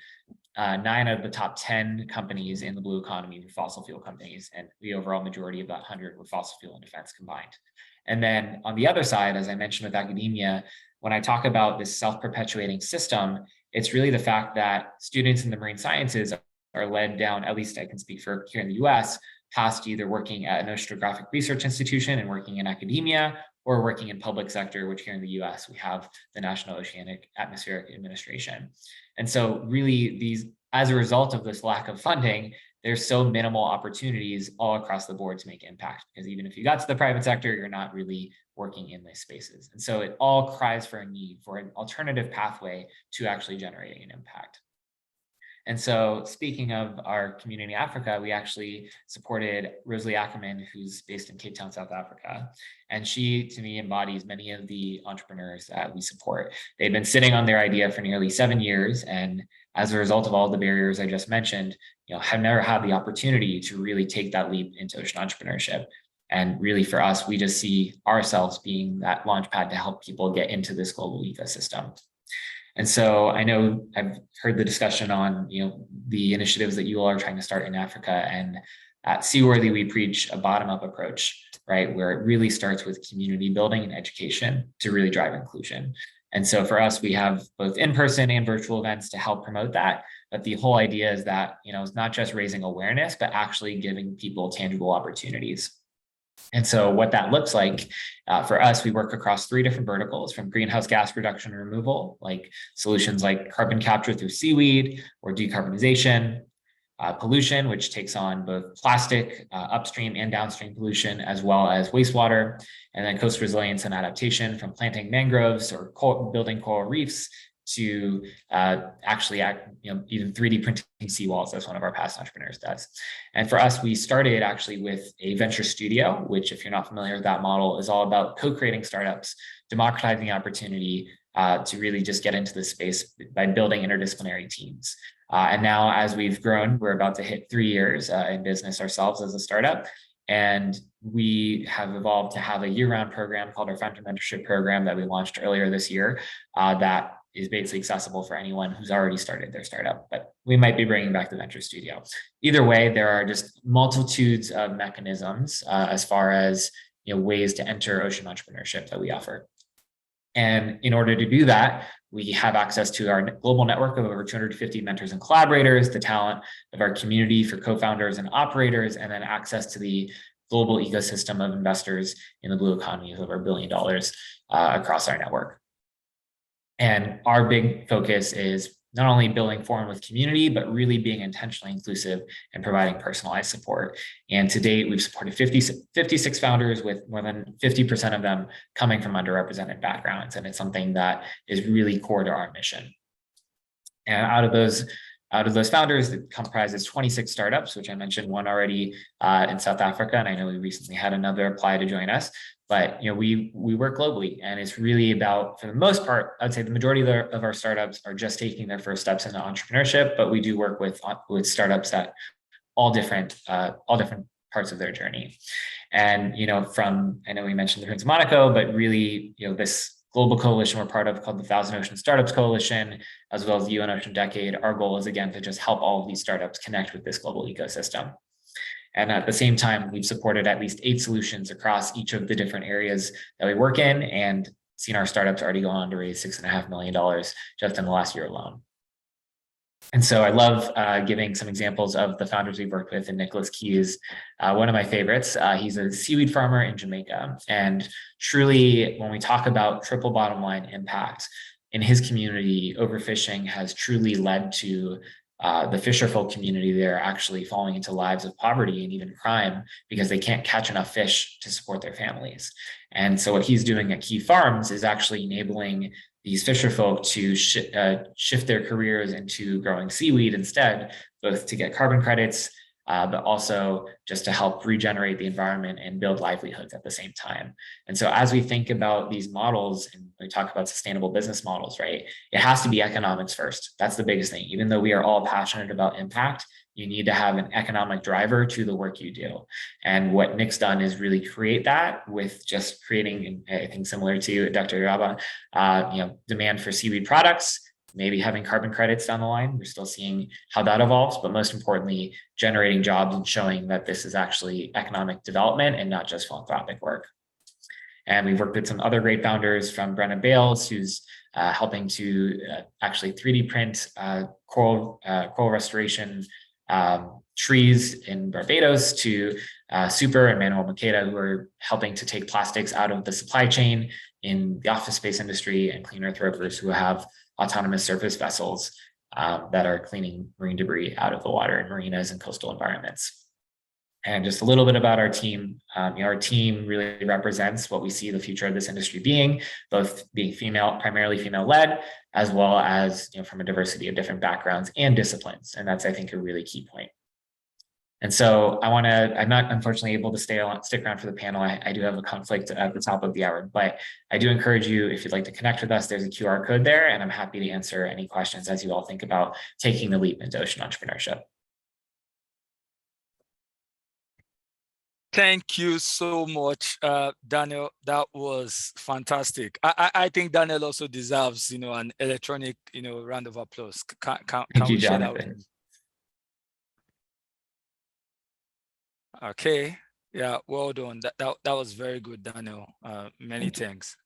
9 out of the top 10 companies in the blue economy were fossil fuel companies, and the overall majority of that 100 were fossil fuel and defense combined. And then on the other side, as I mentioned with academia, when I talk about this self-perpetuating system, it's really the fact that students in the marine sciences are led down, at least I can speak for here in the US, past either working at an oceanographic research institution and working in academia, or working in public sector, which here in the US, we have the National Oceanic Atmospheric Administration. And so really these, as a result of this lack of funding, there's so minimal opportunities all across the board to make impact, because even if you got to the private sector, you're not really working in these spaces. And so it all cries for a need for an alternative pathway to actually generating an impact. And so speaking of our community in Africa, we actually supported Rosalie Ackerman, who's based in Cape Town, South Africa. And she, to me, embodies many of the entrepreneurs that we support. They've been sitting on their idea for nearly 7 years. And as a result of all the barriers I just mentioned, have never had the opportunity to really take that leap into ocean entrepreneurship. And really for us, we just see ourselves being that launchpad to help people get into this global ecosystem. And so I know I've heard the discussion on the initiatives that you all are trying to start in Africa, and at Seaworthy, we preach a bottom-up approach, right, where it really starts with community building and education to really drive inclusion. And so for us, we have both in-person and virtual events to help promote that. But the whole idea is that it's not just raising awareness, but actually giving people tangible opportunities. And so what that looks like for us, we work across 3 different verticals, from greenhouse gas reduction and removal, like solutions like carbon capture through seaweed or decarbonization, pollution, which takes on both plastic, upstream and downstream pollution, as well as wastewater, and then coast resilience and adaptation, from planting mangroves or building coral reefs to actually even 3D printing seawalls, as one of our past entrepreneurs does. And for us, we started actually with a venture studio, which, if you're not familiar with that model, is all about co-creating startups, democratizing the opportunity to really just get into this space by building interdisciplinary teams. And now, as we've grown, we're about to hit 3 years in business ourselves as a startup. And we have evolved to have a year-round program called our Founder Mentorship Program that we launched earlier this year that is basically accessible for anyone who's already started their startup, but we might be bringing back the venture studio. Either way, there are just multitudes of mechanisms as far as ways to enter ocean entrepreneurship that we offer. And in order to do that, we have access to our global network of over 250 mentors and collaborators, the talent of our community for co-founders and operators, and then access to the global ecosystem of investors in the blue economy of over $1 billion across our network. And our big focus is not only building forum with community, but really being intentionally inclusive and providing personalized support. And to date, we've supported 56 founders, with more than 50% of them coming from underrepresented backgrounds. And it's something that is really core to our mission. And out of those founders, it comprises 26 startups, which I mentioned one already in South Africa. And I know we recently had another apply to join us. But we work globally, and it's really about, for the most part, I'd say the majority of our startups are just taking their first steps into entrepreneurship. But we do work with startups at all different parts of their journey. And I know we mentioned the Prince of Monaco, but really this global coalition we're part of, called the 1,000 Ocean Startups Coalition, as well as the UN Ocean Decade. Our goal is, again, to just help all of these startups connect with this global ecosystem. And at the same time, we've supported at least 8 solutions across each of the different areas that we work in, and seen our startups already go on to raise $6.5 million just in the last year alone. And so I love giving some examples of the founders we've worked with. And Nicholas Key is one of my favorites. He's a seaweed farmer in Jamaica. And truly, when we talk about triple bottom line impact in his community, overfishing has truly led to the fisherfolk community there actually falling into lives of poverty and even crime because they can't catch enough fish to support their families. And so what he's doing at Key Farms is actually enabling these fisher folk to shift their careers into growing seaweed instead, both to get carbon credits, but also just to help regenerate the environment and build livelihoods at the same time. And so as we think about these models and we talk about sustainable business models, right, it has to be economics first. That's the biggest thing. Even though we are all passionate about impact, you need to have an economic driver to the work you do. And what Nick's done is really create that with just creating, I think similar to Dr. Yaba, demand for seaweed products, maybe having carbon credits down the line. We're still seeing how that evolves, but most importantly, generating jobs and showing that this is actually economic development and not just philanthropic work. And we've worked with some other great founders, from Brenna Bales, who's helping to actually 3D print coral restoration trees in Barbados, to Super and Manuel Makeda, who are helping to take plastics out of the supply chain in the office space industry, and Clean Earth Rovers, who have autonomous surface vessels that are cleaning marine debris out of the water in marinas and coastal environments. And just a little bit about our team. Our team really represents what we see the future of this industry being, both being female, primarily female-led, as well as from a diversity of different backgrounds and disciplines. And that's, I think, a really key point. And so I'm not unfortunately able to stick around for the panel. I do have a conflict at the top of the hour, but I do encourage you, if you'd like to connect with us, there's a QR code there, and I'm happy to answer any questions as you all think about taking the leap into ocean entrepreneurship. Thank you so much, Daniel. That was fantastic. I think Daniel also deserves, an electronic, round of applause. Can we share that with him? Okay. Yeah. Well done. That was very good, Daniel. Many thanks.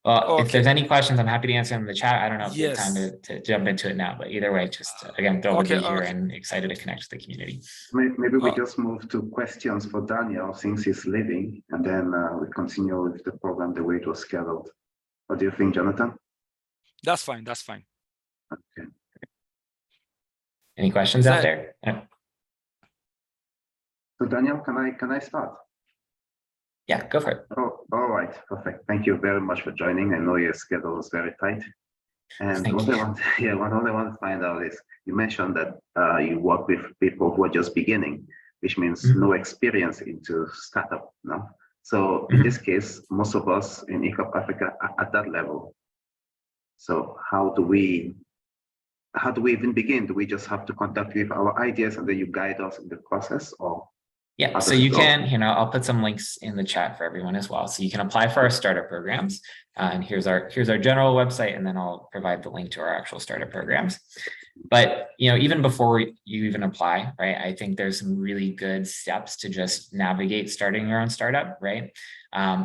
Well, if there's any questions, I'm happy to answer them in the chat. I don't know if you have time to jump into it now, but either way, just again, thrilled to be here and excited to connect with the community. Maybe we just move to questions for Daniel since he's leaving, and then we continue with the program the way it was scheduled. What do you think, Jonathan? That's fine. That's fine. Okay. Any questions out there? Yeah. So Daniel, can I start? Yeah, go for it. Oh, all right, perfect. Thank you very much for joining. I know your schedule is very tight. And what I want to find out is, you mentioned that you work with people who are just beginning, which means no experience into startup. No, so in this case, most of us in ECOP Africa are at that level. So how do we even begin? Do we just have to contact you with our ideas and then you guide us in the process, or? Yeah, so you can, I'll put some links in the chat for everyone as well. So you can apply for our startup programs. And here's our general website, and then I'll provide the link to our actual startup programs. But, even before you even apply, right, I think there's some really good steps to just navigate starting your own startup, right?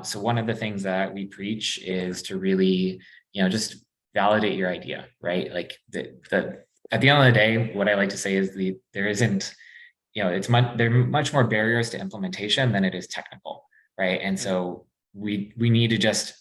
So one of the things that we preach is to really, just validate your idea, right? Like at the end of the day, what I like to say is there isn't, there are much more barriers to implementation than it is technical, right? And so we need to just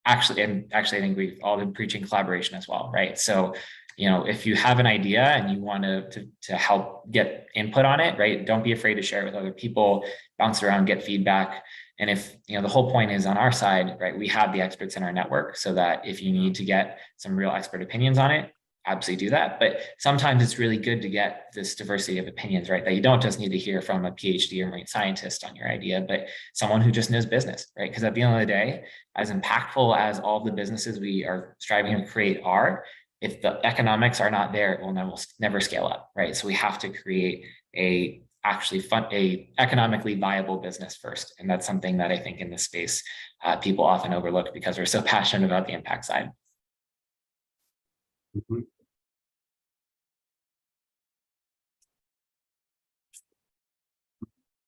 actually, I think we've all been preaching collaboration as well, right? So, if you have an idea and you want to help get input on it, right, don't be afraid to share it with other people, bounce around, get feedback. And if, the whole point is on our side, right, we have the experts in our network, so that if you need to get some real expert opinions on it, absolutely do that. But sometimes it's really good to get this diversity of opinions, right? That you don't just need to hear from a PhD or marine scientist on your idea, but someone who just knows business, right? Because at the end of the day, as impactful as all the businesses we are striving to create are, if the economics are not there, it will never scale up, right? So we have to create a economically viable business first. And that's something that I think in this space, people often overlook because we're so passionate about the impact side.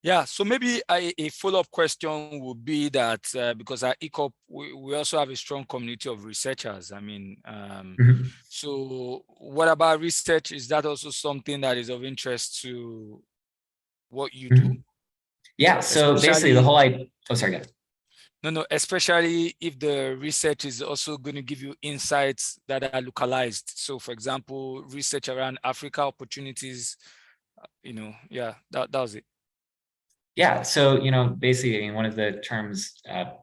Yeah, so maybe a follow-up question would be that because at ECOP, we also have a strong community of researchers. I mean, so what about research? Is that also something that is of interest to what you do? Yeah, so basically the whole idea, sorry. No, especially if the research is also going to give you insights that are localized. So for example, research around Africa opportunities, that was it. Yeah, so basically, one of the terms,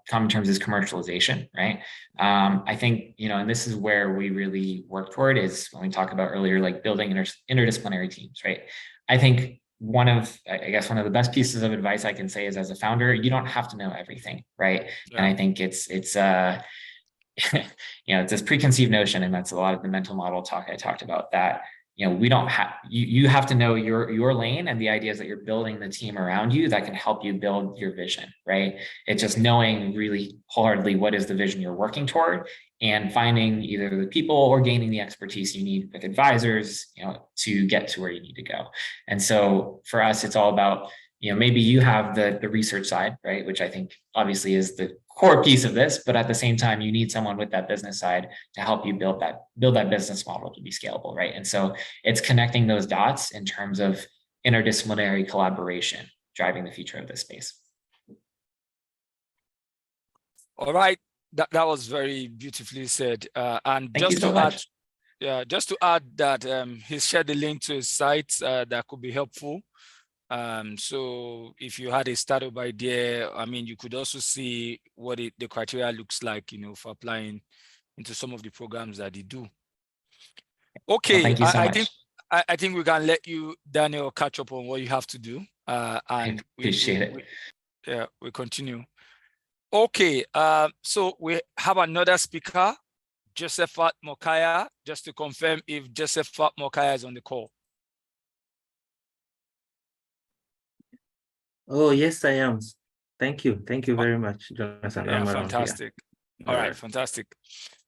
common terms, is commercialization, right? I think and this is where we really work toward, is when we talk about earlier, like building interdisciplinary teams, right? I think one of the best pieces of advice I can say is, as a founder, you don't have to know everything, right? Yeah. And I think it's it's this preconceived notion, and that's a lot of the mental model talk I talked about, that we don't have, you have to know your lane and the ideas that you're building the team around you that can help you build your vision, right? It's just knowing really wholeheartedly what is the vision you're working toward, and finding either the people or gaining the expertise you need with advisors, to get to where you need to go. And so for us, it's all about, maybe you have the research side, right? Which I think obviously is the core piece of this, but at the same time, you need someone with that business side to help you build that business model to be scalable, right? And so it's connecting those dots in terms of interdisciplinary collaboration, driving the future of this space. All right, that was very beautifully said. And Thank just you so to add, much. just to add that he shared the link to his site that could be helpful. So if you had a startup idea, you could also see what the criteria looks like, for applying into some of the programs that they do. Okay, well, thank you so much. I think we can let you, Daniel, catch up on what you have to do. And I appreciate it. We continue. Okay, so we have another speaker, Josephat Mokaya, just to confirm if Josephat Mokaya is on the call. Oh, yes, I am. Thank you. Thank you very much, Jonathan. Yeah, fantastic. All right, fantastic.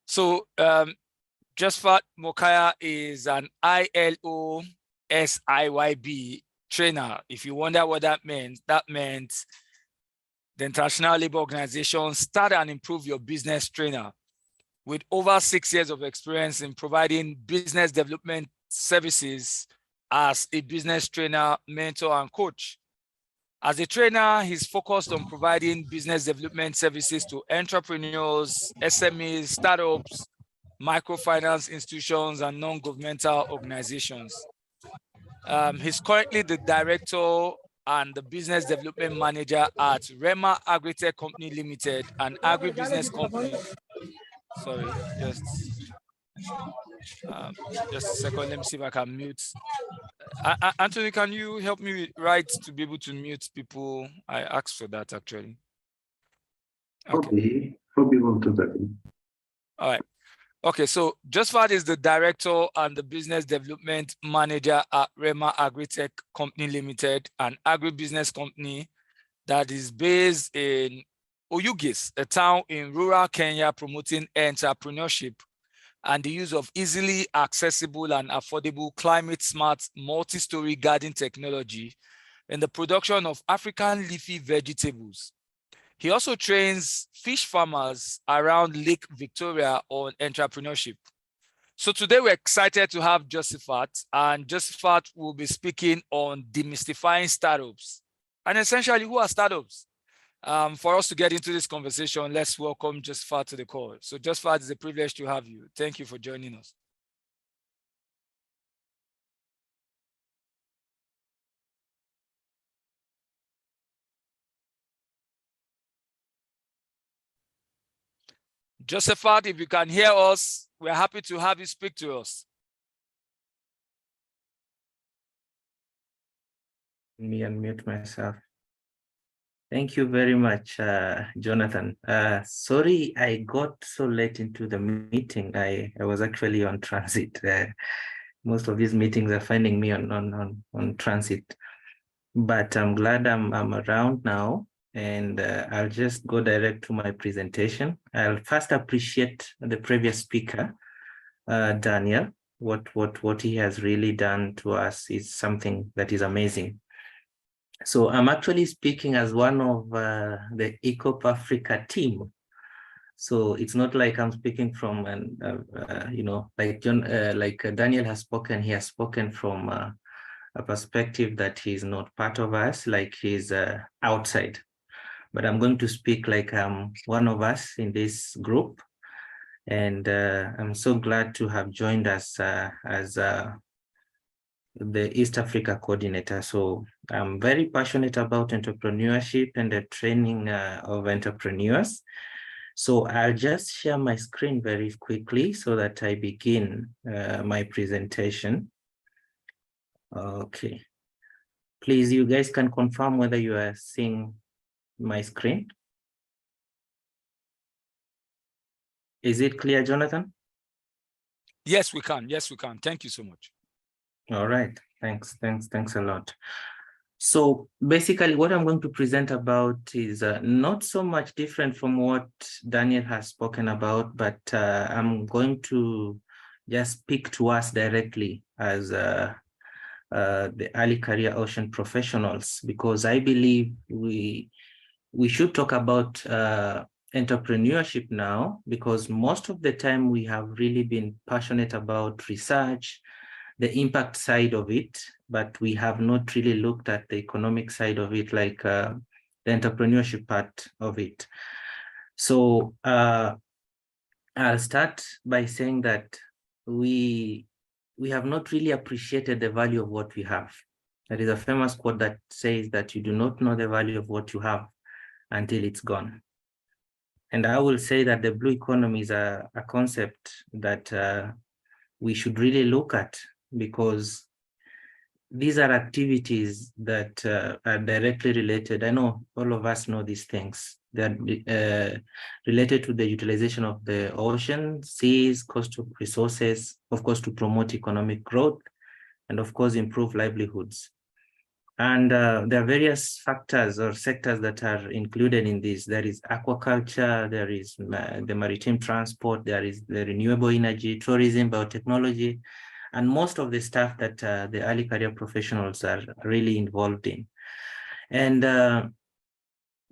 So Josephat Mokaya is an ILO SIYB trainer. If you wonder what that means, that meant the International Labour Organization Start and Improve Your Business Trainer, with over 6 years of experience in providing business development services as a business trainer, mentor, and coach. As a trainer, he's focused on providing business development services to entrepreneurs, SMEs, startups, microfinance institutions, and non-governmental organizations. He's currently the director and the business development manager at Rema Agritech Company Limited, an agribusiness company. Sorry, just a second. Let me see if I can mute. Anthony, can you help me with rights to be able to mute people? I asked for that actually. Okay. Hope you will do that. All right. Okay, so Josephat is the director and the business development manager at Rema Agritech Company Limited, an agribusiness company that is based in Oyugis, a town in rural Kenya, promoting entrepreneurship and the use of easily accessible and affordable climate-smart multi-story garden technology in the production of African leafy vegetables. He also trains fish farmers around Lake Victoria on entrepreneurship. So today we're excited to have Josephat, and Josephat will be speaking on demystifying startups. And essentially, who are startups? For us to get into this conversation, let's welcome Josephat to the call. So Josephat, it's a privilege to have you. Thank you for joining us. Josephat, if you can hear us, we're happy to have you speak to us. Let me unmute myself. Thank you very much, Jonathan. Sorry, I got so late into the meeting. I was actually on transit. Most of these meetings are finding me on transit, but I'm glad I'm around now, and I'll just go direct to my presentation. I'll first appreciate the previous speaker, Daniel. What he has really done to us is something that is amazing. So I'm actually speaking as one of the ECOP Africa team. So it's not like I'm speaking from, like Daniel has spoken. He has spoken from a perspective that he's not part of us, like he's outside. But I'm going to speak like I'm one of us in this group. And I'm so glad to have joined us as the East Africa coordinator. So I'm very passionate about entrepreneurship and the training of entrepreneurs. So I'll just share my screen very quickly so that I begin my presentation. Okay. Please, you guys can confirm whether you are seeing my screen. Is it clear, Jonathan? Yes, we can. Yes, we can. Thank you so much. All right. Thanks a lot. So basically what I'm going to present about is not so much different from what Daniel has spoken about, but I'm going to just speak to us directly as the early career ocean professionals, because I believe we should talk about entrepreneurship now, because most of the time we have really been passionate about research, the impact side of it, but we have not really looked at the economic side of it, like the entrepreneurship part of it. So I'll start by saying that we have not really appreciated the value of what we have. There is a famous quote that says that you do not know the value of what you have until it's gone. And I will say that the blue economy is a concept that we should really look at, because these are activities that are directly related. I know all of us know these things. They're related to the utilization of the ocean, seas, coastal resources, of course, to promote economic growth, and of course, improve livelihoods. And there are various factors or sectors that are included in this. There is aquaculture, there is the maritime transport, there is the renewable energy, tourism, biotechnology, and most of the stuff that the early career professionals are really involved in. And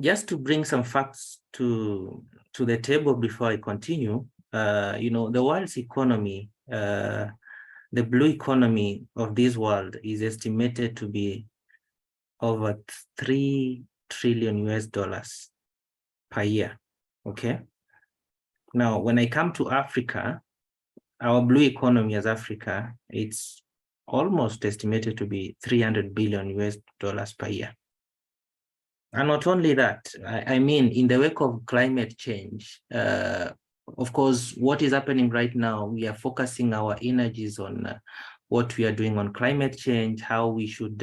just to bring some facts to the table before I continue, the world's economy, the blue economy of this world is estimated to be over $3 trillion per year, okay? Now, when I come to Africa, our blue economy as Africa, it's almost estimated to be $300 billion per year. And not only that, I mean, in the wake of climate change, of course, what is happening right now, we are focusing our energies on what we are doing on climate change, how we should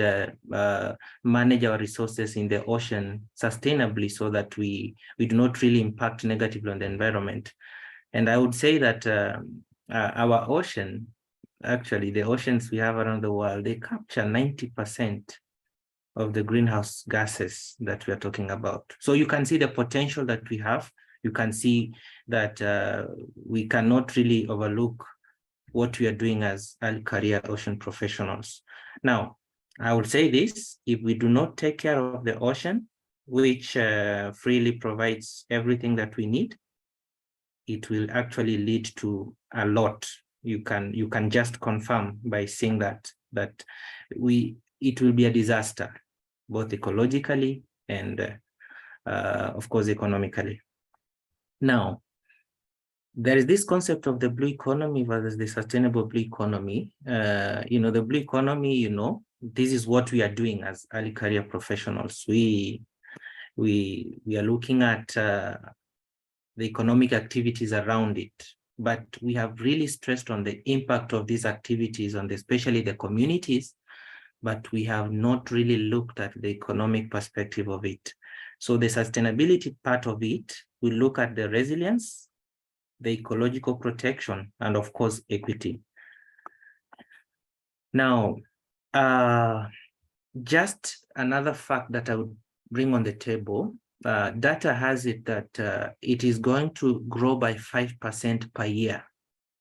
manage our resources in the ocean sustainably so that we do not really impact negatively on the environment. And I would say that our ocean, actually the oceans we have around the world, they capture 90% of the greenhouse gases that we are talking about. So you can see the potential that we have. You can see that we cannot really overlook what we are doing as early career ocean professionals. Now, I will say this: if we do not take care of the ocean, which freely provides everything that we need, it will actually lead to a lot. You can just confirm by seeing that it will be a disaster, both ecologically and of course economically. Now, there is this concept of the blue economy versus the sustainable blue economy. The blue economy, this is what we are doing as early career professionals. We are looking at the economic activities around it, but we have really stressed on the impact of these activities on especially the communities, but we have not really looked at the economic perspective of it. So the sustainability part of it, we look at the resilience, the ecological protection, and of course, equity. Now, just another fact that I would bring on the table, data has it that it is going to grow by 5% per year,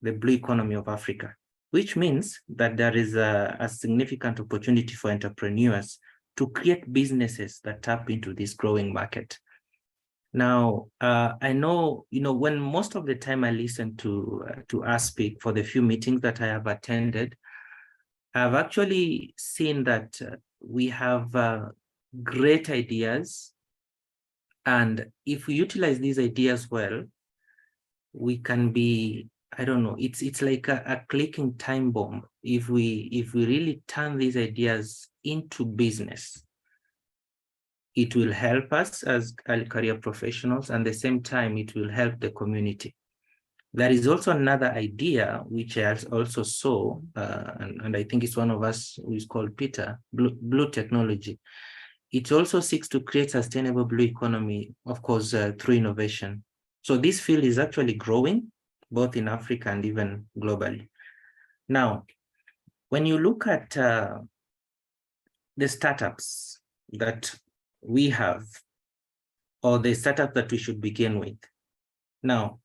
the blue economy of Africa, which means that there is a significant opportunity for entrepreneurs to create businesses that tap into this growing market. Now, I know, when most of the time I listen to us speak for the few meetings that I have attended, I've actually seen that we have great ideas. And if we utilize these ideas well, we can be I don't know, it's like a clicking time bomb. If we really turn these ideas into business, it will help us as early career professionals, and at the same time, it will help the community. There is also another idea which I also saw, and I think it's one of us who is called Peter, blue technology. It also seeks to create sustainable blue economy, of course, through innovation. So this field is actually growing, both in Africa and even globally. Now, when you look at the startups that we have, or the startup that we should begin with, now,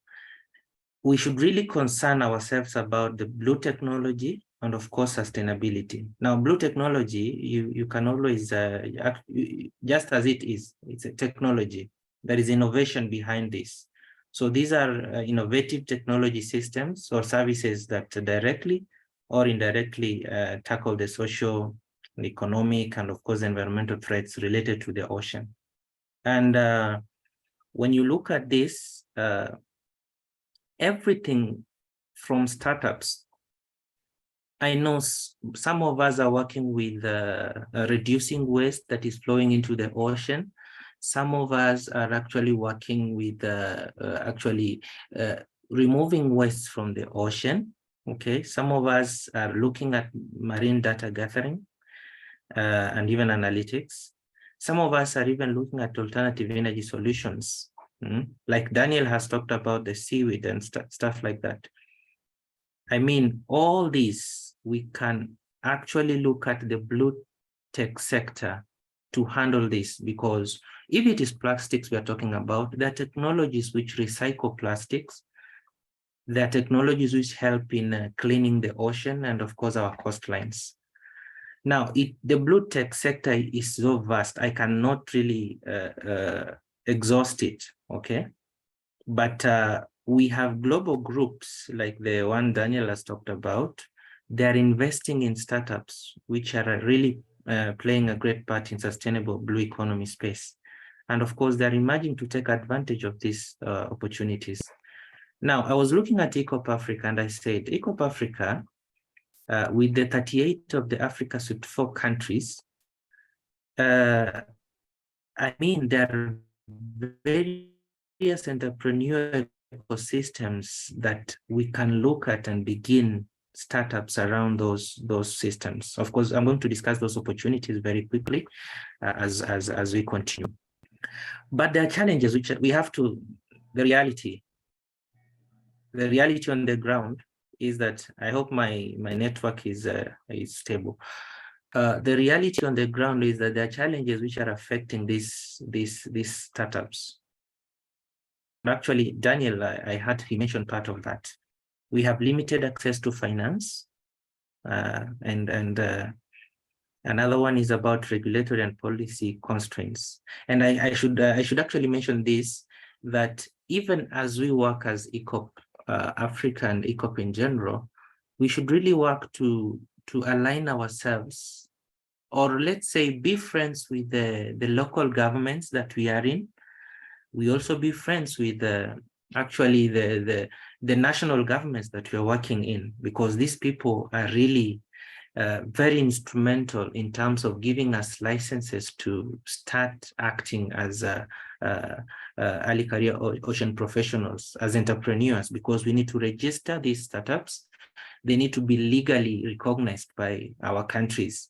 we should really concern ourselves about the blue technology and, of course, sustainability. Now, blue technology, you can always, just as it is, it's a technology. There is innovation behind this. So these are innovative technology systems or services that directly or indirectly tackle the social, economic, and, of course, environmental threats related to the ocean. And when you look at this, everything from startups, I know some of us are working with reducing waste that is flowing into the ocean. Some of us are actually working with removing waste from the ocean. Okay, some of us are looking at marine data gathering and even analytics. Some of us are even looking at alternative energy solutions. Like Daniel has talked about the seaweed and stuff like that. I mean, all these, we can actually look at the blue tech sector to handle this, because if it is plastics we are talking about, there are technologies which recycle plastics. There are technologies which help in cleaning the ocean and, of course, our coastlines. Now, the blue tech sector is so vast, I cannot really exhaust it, okay? But we have global groups like the one Daniel has talked about. They're investing in startups which are really playing a great part in sustainable blue economy space. And of course, they're emerging to take advantage of these opportunities. Now, I was looking at ECOP-Africa and I said, ECOP-Africa, with the 38 of the Africa Suite 4 countries, I mean, there are various entrepreneurial ecosystems that we can look at and begin startups around those systems. Of course, I'm going to discuss those opportunities very quickly as we continue. But there are challenges which we have to, the reality on the ground is that, I hope my network is stable. The reality on the ground is that there are challenges which are affecting these startups. Actually, Daniel, I heard he mentioned part of that. We have limited access to finance, and another one is about regulatory and policy constraints. And I should actually mention this, that even as we work as ECOP Africa and ECOP in general, we should really work to align ourselves, or let's say be friends with the local governments that we are in. We also be friends with actually the national governments that we are working in, because these people are really very instrumental in terms of giving us licenses to start acting as early career ocean professionals, as entrepreneurs, because we need to register these startups. They need to be legally recognized by our countries.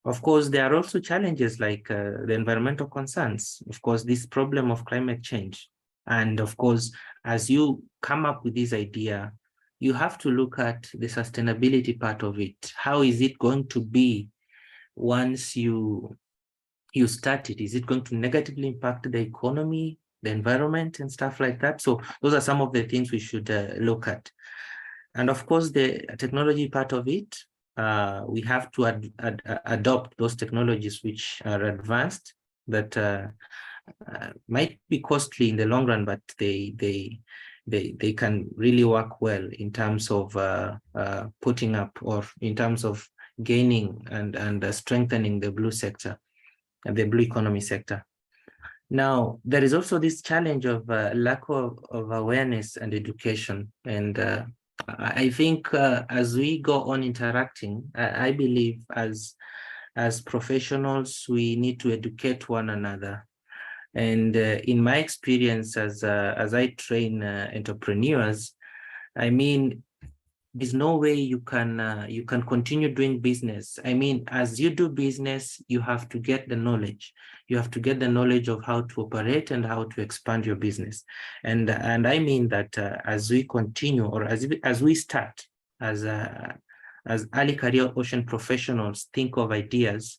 Of course, there are also challenges like the environmental concerns, of course, this problem of climate change. And of course, as you come up with this idea, you have to look at the sustainability part of it. How is it going to be once you start it? Is it going to negatively impact the economy, the environment, and stuff like that? So those are some of the things we should look at. And of course, the technology part of it, we have to adopt those technologies which are advanced, that might be costly in the long run, but they can really work well in terms of putting up, or in terms of gaining and strengthening the blue sector and the blue economy sector. Now, there is also this challenge of lack of awareness and education. And I think as we go on interacting, I believe as professionals, we need to educate one another. And in my experience as I train entrepreneurs, I mean, there's no way you can continue doing business. I mean, as you do business, you have to get the knowledge. You have to get the knowledge of how to operate and how to expand your business. And I mean that as we continue, or as we start as early career ocean professionals, think of ideas.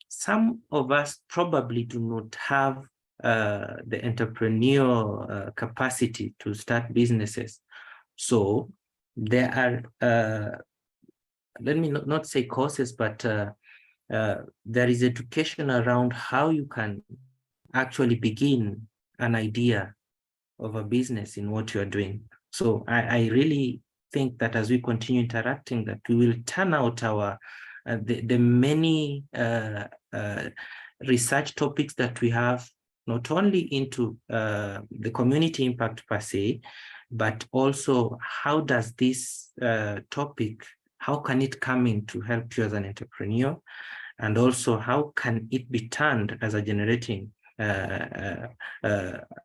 Some of us probably do not have the entrepreneurial capacity to start businesses. So there are, let me not say courses, but there is education around how you can actually begin an idea of a business in what you're doing. So I really think that as we continue interacting, that we will turn out our the many research topics that we have, not only into the community impact per se, but also how does this topic, how can it come in to help you as an entrepreneur? And also how can it be turned as a generating, as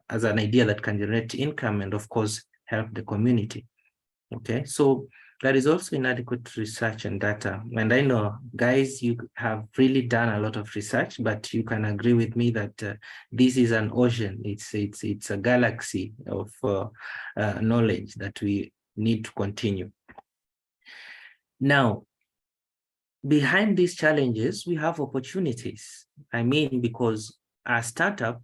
an idea that can generate income and of course help the community. Okay, so there is also inadequate research and data. And I know, guys, you have really done a lot of research, but you can agree with me that this is an ocean. It's a galaxy of knowledge that we need to continue. Now, behind these challenges, we have opportunities. I mean, because a startup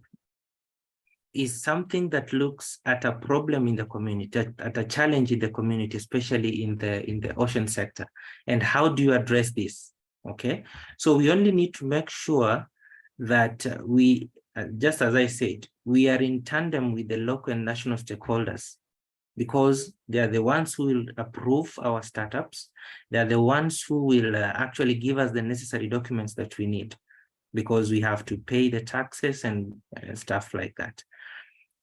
is something that looks at a problem in the community, at a challenge in the community, especially in the ocean sector. And how do you address this? Okay, so we only need to make sure that we, just as I said, we are in tandem with the local and national stakeholders, because they are the ones who will approve our startups. They are the ones who will actually give us the necessary documents that we need, because we have to pay the taxes and stuff like that.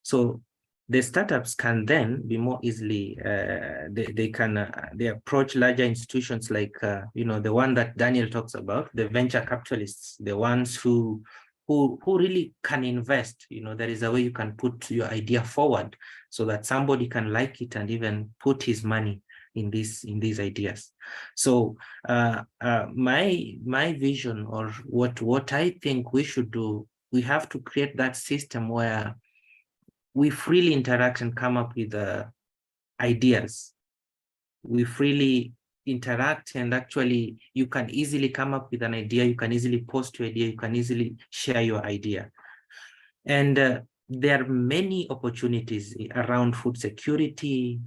So the startups can then be more easily, they approach larger institutions like, the one that Daniel talks about, the venture capitalists, the ones who really can invest. There is a way you can put your idea forward so that somebody can like it and even put his money in these ideas. So my vision, or what I think we should do, we have to create that system where we freely interact and come up with ideas. We freely interact, and actually you can easily come up with an idea, you can easily post your idea, you can easily share your idea. And there are many opportunities around food security,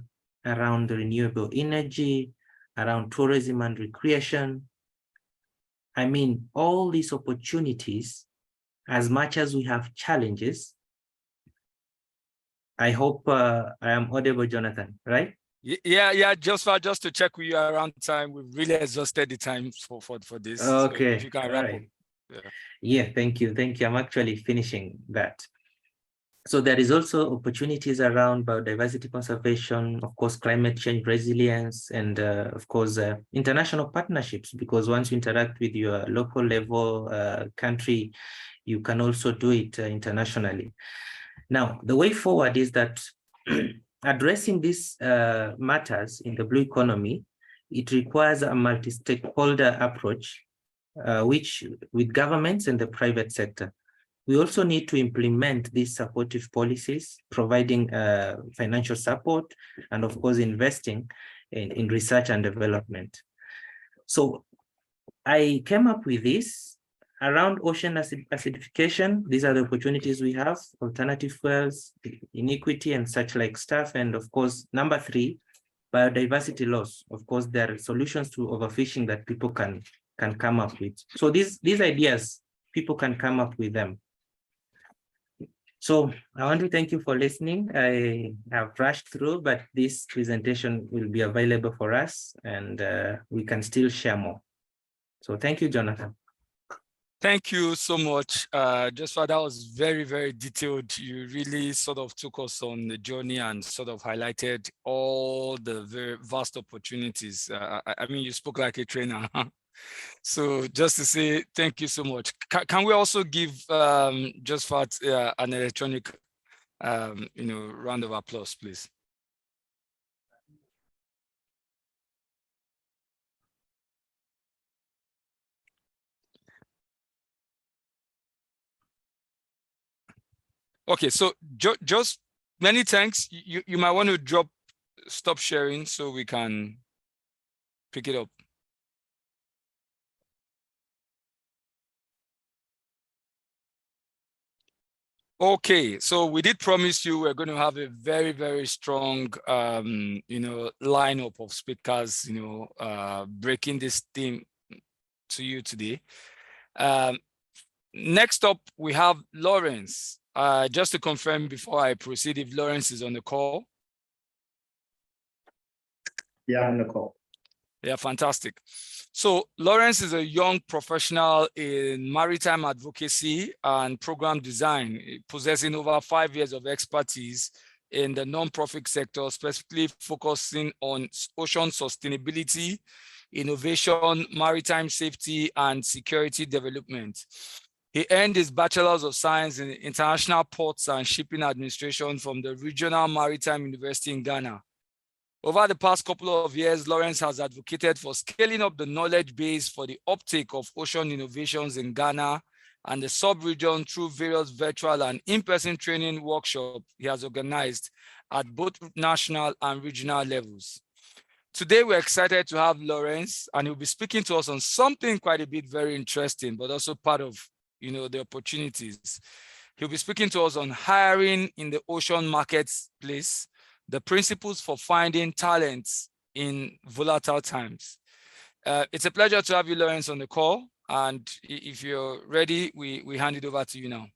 around renewable energy, around tourism and recreation. I mean, all these opportunities, as much as we have challenges, I hope I am audible, Jonathan, right? Yeah, just to check with you around time. We've really exhausted the time for this. Okay, so if you can wrap up. Yeah, thank you. I'm actually finishing that. So there is also opportunities around biodiversity conservation, of course, climate change resilience, and of course, international partnerships, because once you interact with your local level country, you can also do it internationally. Now, the way forward is that addressing these matters in the blue economy, it requires a multi-stakeholder approach, which with governments and the private sector. We also need to implement these supportive policies, providing financial support, and of course, investing in research and development. So I came up with this. Around ocean acidification, these are the opportunities we have: alternative fuels, inequity, and such like stuff. And of course, number 3, biodiversity loss. Of course, there are solutions to overfishing that people can come up with. So these ideas, people can come up with them. So I want to thank you for listening. I have rushed through, but this presentation will be available for us, and we can still share more. So thank you, Jonathan. Thank you so much. Just for that was very, very detailed. You really sort of took us on the journey and sort of highlighted all the very vast opportunities. I mean, you spoke like a trainer. So just to say thank you so much. Can we also give just for an electronic round of applause, please? Okay, so just many thanks. You might want to stop sharing so we can pick it up. Okay, so we did promise you we're going to have a very, very strong, lineup of speakers, breaking this theme to you today. Next up, we have Lawrence. Just to confirm before I proceed, if Lawrence is on the call. Yeah, on the call. Yeah, fantastic. So Lawrence is a young professional in maritime advocacy and program design, possessing over 5 years of expertise in the non-profit sector, specifically focusing on ocean sustainability, innovation, maritime safety, and security development. He earned his Bachelor's of Science in International Ports and Shipping Administration from the Regional Maritime University in Ghana. Over the past couple of years, Lawrence has advocated for scaling up the knowledge base for the uptake of ocean innovations in Ghana and the sub-region through various virtual and in-person training workshops he has organized at both national and regional levels. Today, we're excited to have Lawrence, and he'll be speaking to us on something quite a bit very interesting, but also part of the opportunities. He'll be speaking to us on hiring in the ocean marketplace, the principles for finding talents in volatile times. It's a pleasure to have you, Lawrence, on the call. And if you're ready, we hand it over to you now.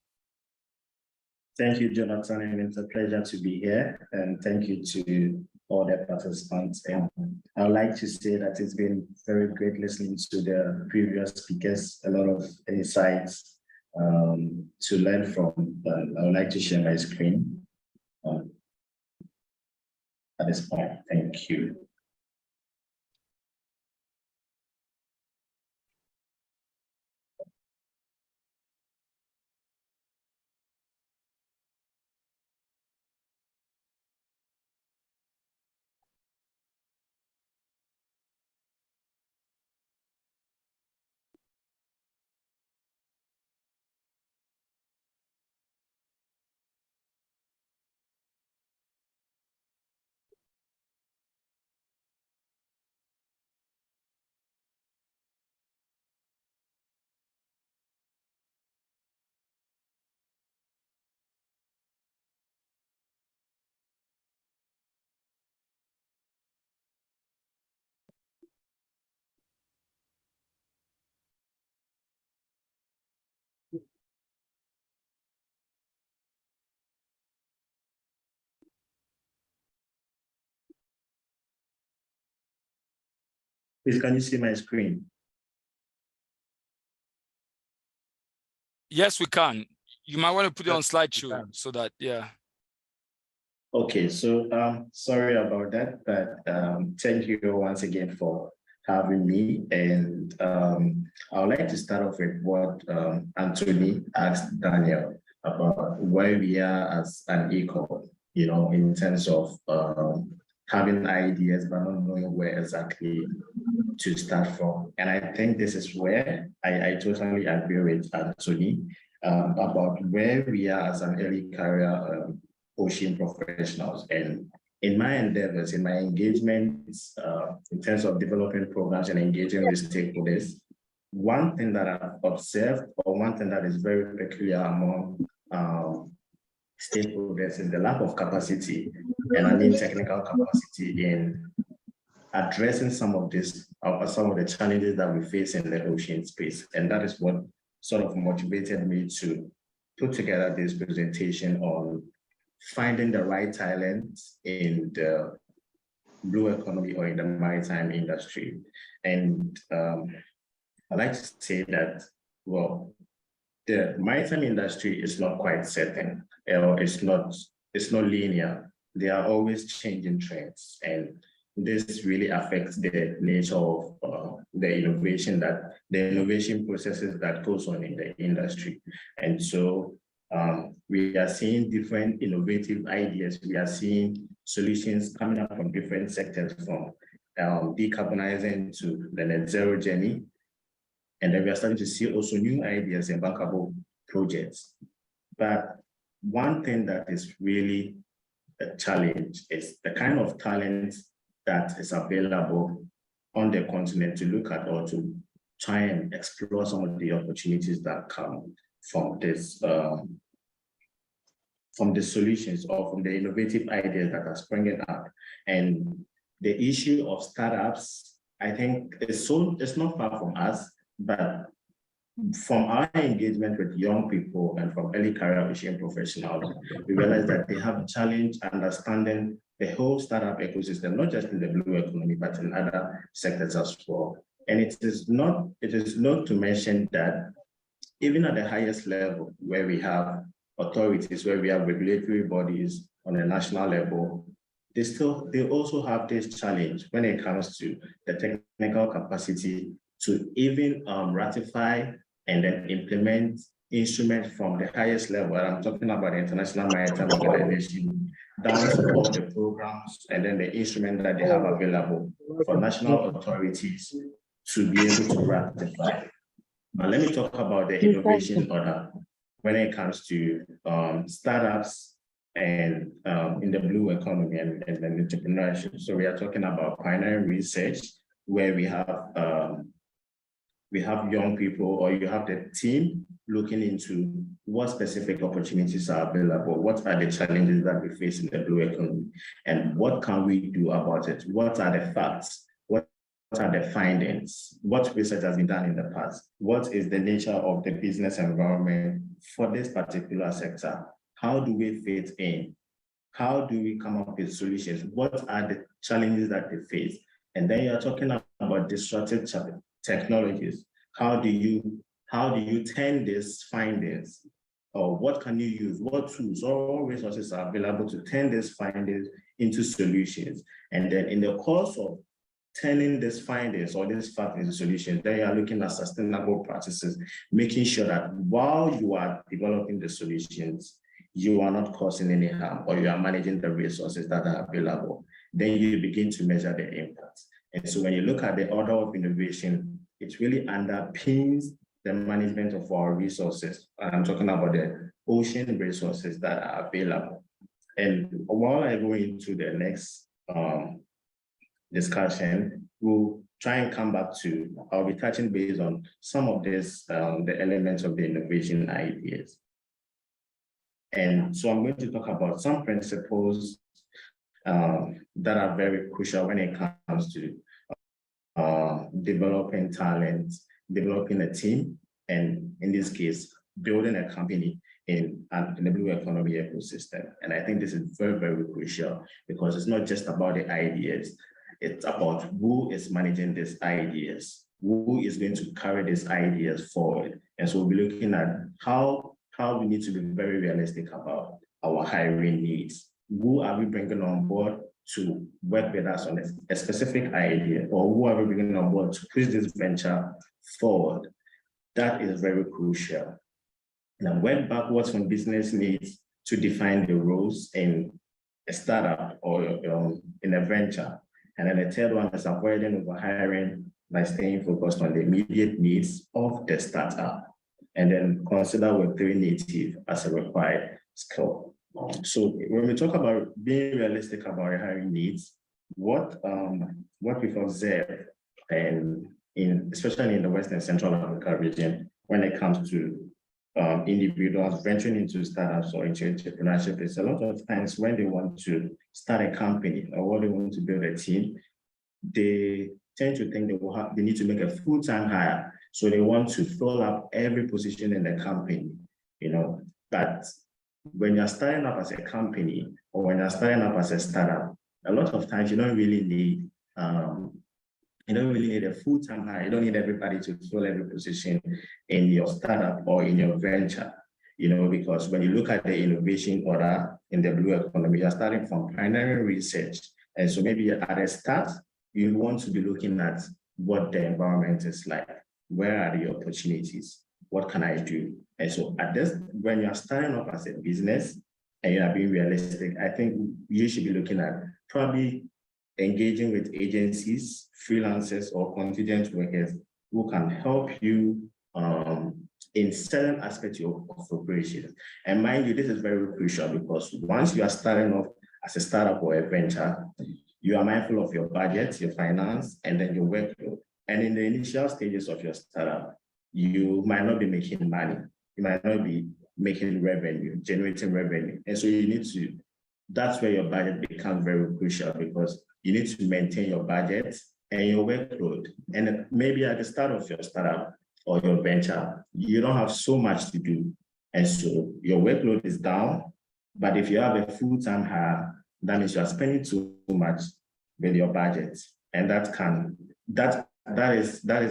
Thank you, Jonathan, and it's a pleasure to be here. And thank you to all the participants. And I would like to say that it's been very great listening to the previous speakers, a lot of insights to learn from. I would like to share my screen at this point. Thank you. Please, can you see my screen? Yes, we can. You might want to put it on slideshow so that, yeah. Okay, so sorry about that, but thank you once again for having me. And I would like to start off with what Anthony asked Daniel about where we are as an ECOP, in terms of having ideas, but not knowing where exactly to start from. And I think this is where I totally agree with Anthony about where we are as an early career ocean professionals. And in my endeavors, in my engagements, in terms of developing programs and engaging with stakeholders, one thing that I've observed, or one thing that is very peculiar among stakeholders, is the lack of capacity, and I mean technical capacity, in addressing some of the challenges that we face in the ocean space. And that is what sort of motivated me to put together this presentation on finding the right talent in the blue economy or in the maritime industry. And I like to say that, well, the maritime industry is not quite certain, or it's not linear. There are always changing trends, and this really affects the nature of the innovation processes that goes on in the industry. And so we are seeing different innovative ideas. We are seeing solutions coming up from different sectors, from decarbonizing to the net zero journey. And then we are starting to see also new ideas in bankable projects. But one thing that is really a challenge is the kind of talent that is available on the continent to look at, or to try and explore some of the opportunities that come from this, from the solutions or from the innovative ideas that are springing up. And the issue of startups, I think it's not far from us, but from our engagement with young people and from early career ocean professionals, we realize that they have a challenge understanding the whole startup ecosystem, not just in the blue economy, but in other sectors as well. And it is not to mention that even at the highest level, where we have authorities, where we have regulatory bodies on a national level, they also have this challenge when it comes to the technical capacity to even ratify and then implement instruments from the highest level. And I'm talking about the International Maritime Organization, down to all the programs and then the instrument that they have available for national authorities to be able to ratify. Now, let me talk about the innovation order when it comes to startups and in the blue economy and entrepreneurship. So we are talking about pioneering research, where we have young people, or you have the team looking into what specific opportunities are available, what are the challenges that we face in the blue economy, and what can we do about it? What are the facts? What are the findings? What research has been done in the past? What is the nature of the business environment for this particular sector? How do we fit in? How do we come up with solutions? What are the challenges that they face? And then you're talking about disruptive technologies. How do you turn these findings, or what can you use? What tools or resources are available to turn these findings into solutions? And then in the course of turning these findings or these facts into solutions, then you are looking at sustainable practices, making sure that while you are developing the solutions, you are not causing any harm, or you are managing the resources that are available. Then you begin to measure the impact. And so when you look at the order of innovation, it really underpins the management of our resources. I'm talking about the ocean resources that are available. And while I go into the next discussion, we'll try and come back to, I'll be touching base on some of this, the elements of the innovation ideas. And so I'm going to talk about some principles that are very crucial when it comes to developing talent, developing a team, and in this case, building a company in the blue economy ecosystem. And I think this is very, very crucial, because it's not just about the ideas, it's about who is managing these ideas, who is going to carry these ideas forward. And so we'll be looking at how we need to be very realistic about our hiring needs. Who are we bringing on board to work with us on a specific idea, or who are we bringing on board to push this venture forward? That is very crucial. Now, work backwards from business needs to define the roles in a startup or in a venture. And then the third one is avoiding overhiring by staying focused on the immediate needs of the startup. And then consider Web3 native as a required skill. So when we talk about being realistic about our hiring needs, what we've observed, and especially in the West and Central Africa region, when it comes to individuals venturing into startups or into entrepreneurship, is a lot of times when they want to start a company or when they want to build a team, they tend to think they need to make a full-time hire. So they want to fill up every position in the company, but when you're starting up as a company, or when you're starting up as a startup, a lot of times you don't really need You don't really need a full-time hire. You don't need everybody to fill every position in your startup or in your venture, because when you look at the innovation order in the blue economy, you're starting from primary research. And so maybe at a start, you want to be looking at what the environment is like. Where are the opportunities? What can I do? And so at this, when you're starting off as a business and you are being realistic, I think you should be looking at probably engaging with agencies, freelancers, or contingent workers who can help you in certain aspects of operations. And mind you, this is very crucial because once you are starting off as a startup or a venture, you are mindful of your budget, your finance, and then your workload. And in the initial stages of your startup, you might not be making money. You might not be making revenue, generating revenue. And so you need to, that's where your budget becomes very crucial because you need to maintain your budget and your workload. And maybe at the start of your startup or your venture, you don't have so much to do. And so your workload is down. But if you have a full-time hire, that means you are spending too much with your budget. And that is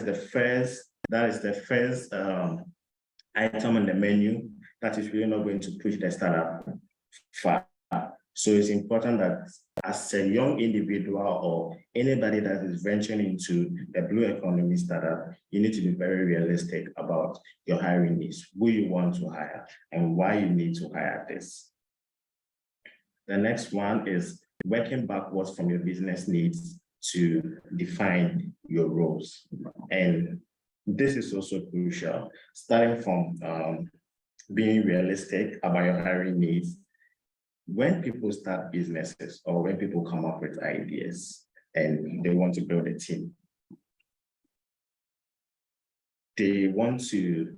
the first item on the menu that is really not going to push the startup far. So it's important that as a young individual or anybody that is venturing into the blue economy startup, you need to be very realistic about your hiring needs, who you want to hire and why you need to hire this. The next one is working backwards from your business needs to define your roles. And this is also crucial, starting from being realistic about your hiring needs. When people start businesses or when people come up with ideas and they want to build a team, they want to,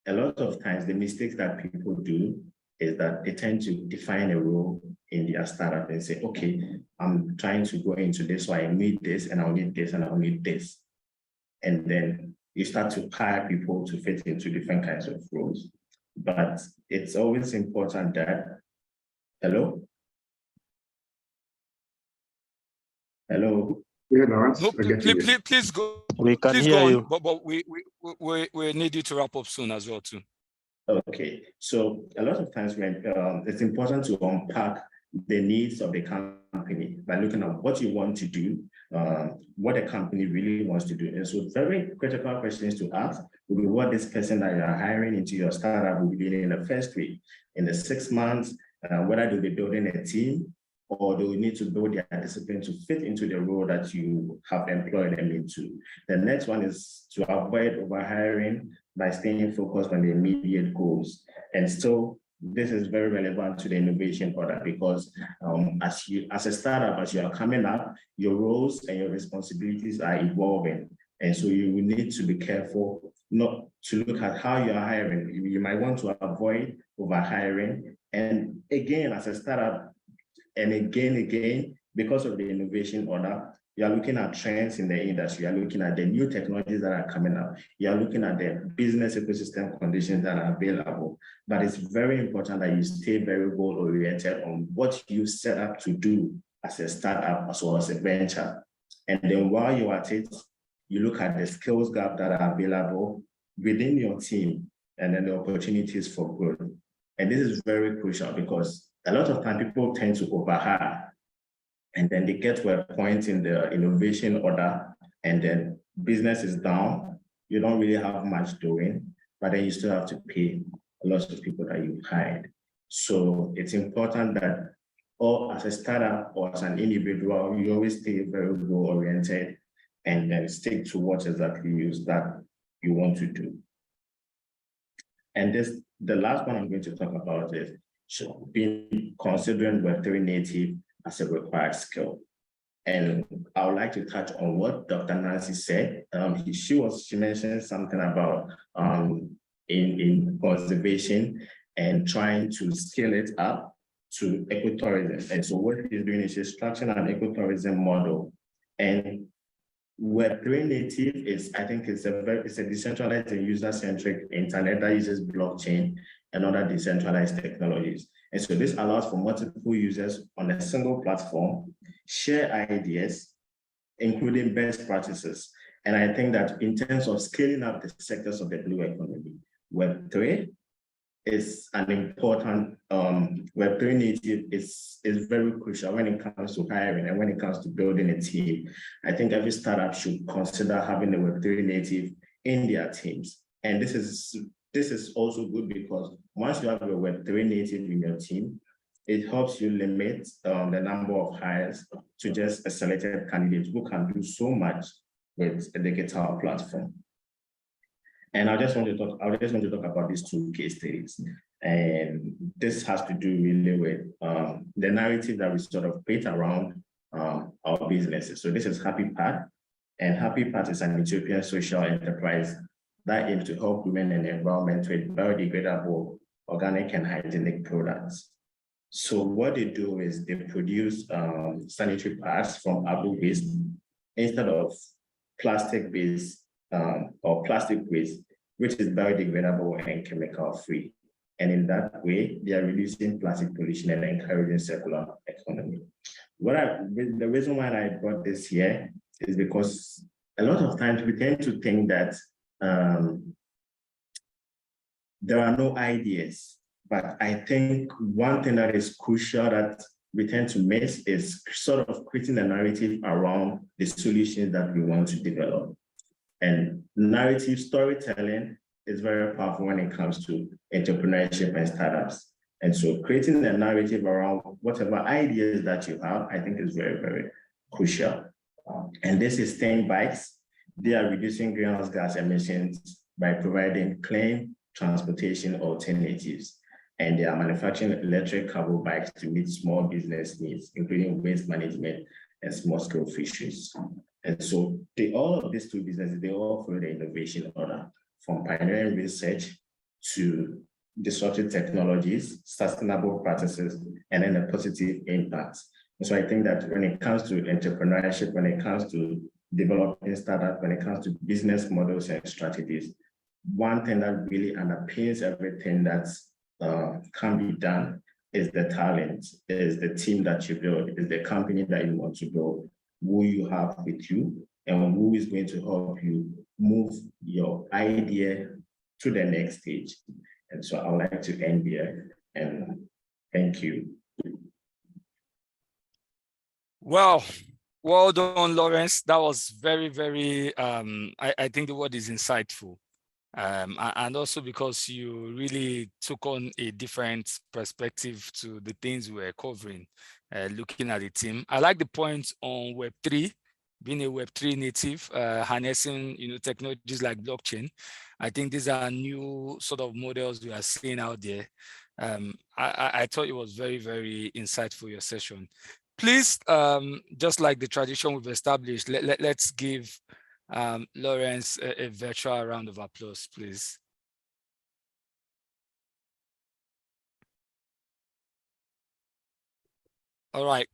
a lot of times the mistakes that people do is that they tend to define a role in their startup and say, okay, I'm trying to go into this, so I need this and I'll need this and I'll need this. And then you start to hire people to fit into different kinds of roles. But it's always important that, hello? Hello? Yeah, Lawrence, No, please go. We can please hear go on, you. but we need you to wrap up soon as well too. Okay, so a lot of times when it's important to unpack the needs of the company by looking at what you want to do, what the company really wants to do. And so very critical questions to ask will be what this person that you are hiring into your startup will be doing in the first week, in the 6 months, whether they'll be building a team or they will need to build their discipline to fit into the role that you have employed them into. The next one is to avoid overhiring by staying focused on the immediate goals. And so this is very relevant to the innovation order because as a startup, as you are coming up, your roles and your responsibilities are evolving. And so you will need to be careful not to look at how you are hiring. You might want to avoid overhiring. And again, as a startup, and again, because of the innovation order, you are looking at trends in the industry, you are looking at the new technologies that are coming out, you are looking at the business ecosystem conditions that are available. But it's very important that you stay very goal-oriented on what you set up to do as a startup as well as a venture. And then while you're at it, you look at the skills gap that are available within your team and then the opportunities for growth. And this is very crucial because a lot of time people tend to overhire and then they get to a point in the innovation order and then business is down. You don't really have much doing, but then you still have to pay a lot of people that you hired. So it's important that or as a startup or as an individual, you always stay very goal-oriented and then stick to what exactly that you want to do. And the last one I'm going to talk about is being considering Web3 native as a required skill. And I would like to touch on what Dr. Nancy said. She mentioned something about in conservation and trying to scale it up to ecotourism. And so what he's doing is he's structuring an ecotourism model. And Web3 native is, I think it's a decentralized and user-centric internet that uses blockchain and other decentralized technologies. And so this allows for multiple users on a single platform, share ideas, including best practices. And I think that in terms of scaling up the sectors of the blue economy, Web3 is an important, Web3 native is very crucial when it comes to hiring and when it comes to building a team. I think every startup should consider having a Web3 native in their teams. And this is also good because once you have a Web3 native in your team, it helps you limit the number of hires to just a selected candidate who can do so much with a digital platform. And I just want to talk about these two case studies. And this has to do really with the narrative that we sort of create around our businesses. So this is Happy Path, and Happy Path is an Ethiopian social enterprise that aims to help women and the environment with biodegradable, organic, and hygienic products. So what they do is they produce sanitary pads from apple waste instead of plastic-based or plastic waste, which is biodegradable and chemical-free. And in that way, they are reducing plastic pollution and encouraging circular economy. The reason why I brought this here is because a lot of times we tend to think that there are no ideas. But I think one thing that is crucial that we tend to miss is sort of creating a narrative around the solutions that we want to develop. And narrative storytelling is very powerful when it comes to entrepreneurship and startups. And so creating a narrative around whatever ideas that you have, I think is very, very crucial. And this is Stain Bikes. They are reducing greenhouse gas emissions by providing clean transportation alternatives. And they are manufacturing electric cargo bikes to meet small business needs, including waste management and small-scale fisheries. And so all of these two businesses, they all follow the innovation order, from pioneering research to disruptive technologies, sustainable practices, and then a positive impact. And so I think that when it comes to entrepreneurship, when it comes to developing startups, when it comes to business models and strategies, one thing that really underpins everything that's can be done is the talent, is the team that you build, is the company that you want to build, who you have with you, and who is going to help you move your idea to the next stage. And so I would like to end here, and thank you. Well done, Lawrence. That was very, very, I think the word is insightful. And also because you really took on a different perspective to the things we're covering, looking at the team. I like the point on Web3, being a Web3 native, harnessing technologies like blockchain. I think these are new sort of models we are seeing out there. I thought it was very, very insightful, your session. Please, just like the tradition we've established, let's give Lawrence a virtual round of applause, please. All right.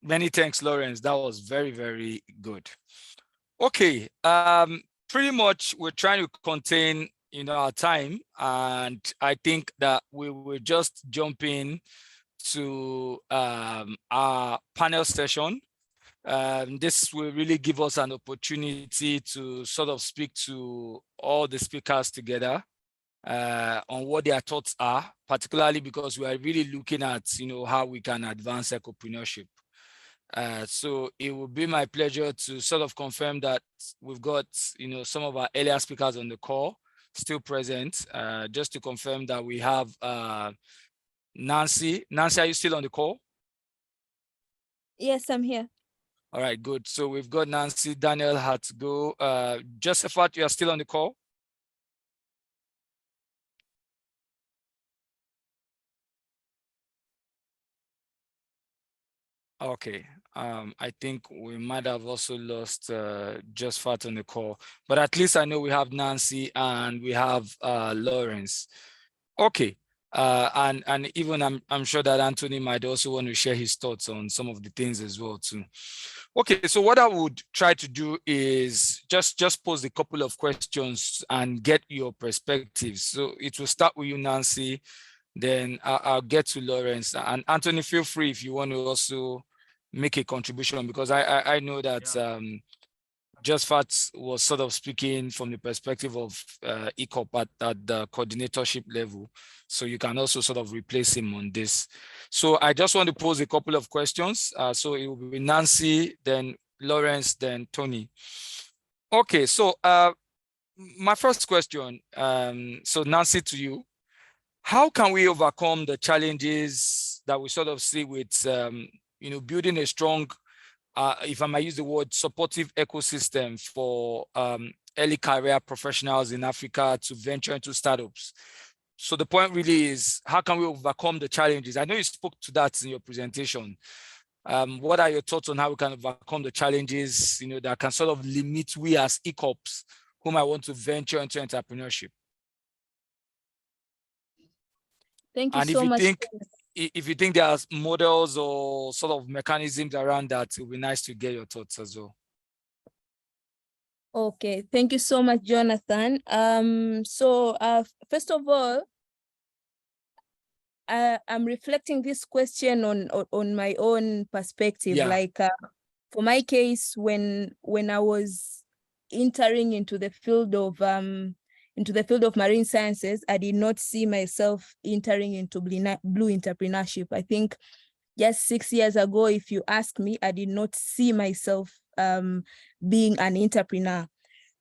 Many thanks, Lawrence. That was very, very good. Okay. Pretty much we're trying to contain our time, and I think that we will just jump in to our panel session. This will really give us an opportunity to sort of speak to all the speakers together on what their thoughts are, particularly because we are really looking at how we can advance ecopreneurship. So it will be my pleasure to sort of confirm that we've got some of our earlier speakers on the call still present. Just to confirm that we have Nancy. Nancy, are you still on the call? Yes, I'm here. All right, good. So we've got Nancy. Daniel had to go. Josephat, you are still on the call? Okay. I think we might have also lost Josephat on the call, but at least I know we have Nancy and we have Lawrence. Okay. And even I'm sure that Anthony might also want to share his thoughts on some of the things as well too. Okay, so what I would try to do is just pose a couple of questions and get your perspectives. So it will start with you, Nancy, then I'll get to Lawrence, and Anthony, feel free if you want to also make a contribution, because I know that Josephat was sort of speaking from the perspective of ECOP at the coordinatorship level. So you can also sort of replace him on this. So I just want to pose a couple of questions. So it will be Nancy, then Lawrence, then Tony. Okay, so my first question, so Nancy, to you, how can we overcome the challenges that we sort of see with, building a strong, if I might use the word, supportive ecosystem for early career professionals in Africa to venture into startups? So the point really is, how can we overcome the challenges? I know you spoke to that in your presentation. What are your thoughts on how we can overcome the challenges, that can sort of limit we as ECOPs who might want to venture into entrepreneurship? Thank you so much. If you think there are models or sort of mechanisms around that, it would be nice to get your thoughts as well. Okay, thank you so much, Jonathan. First of all, I'm reflecting this question on my own perspective. Yeah. Like for my case, when I was entering into the field of marine sciences, I did not see myself entering into blue entrepreneurship. I think just 6 years ago, if you ask me, I did not see myself being an entrepreneur.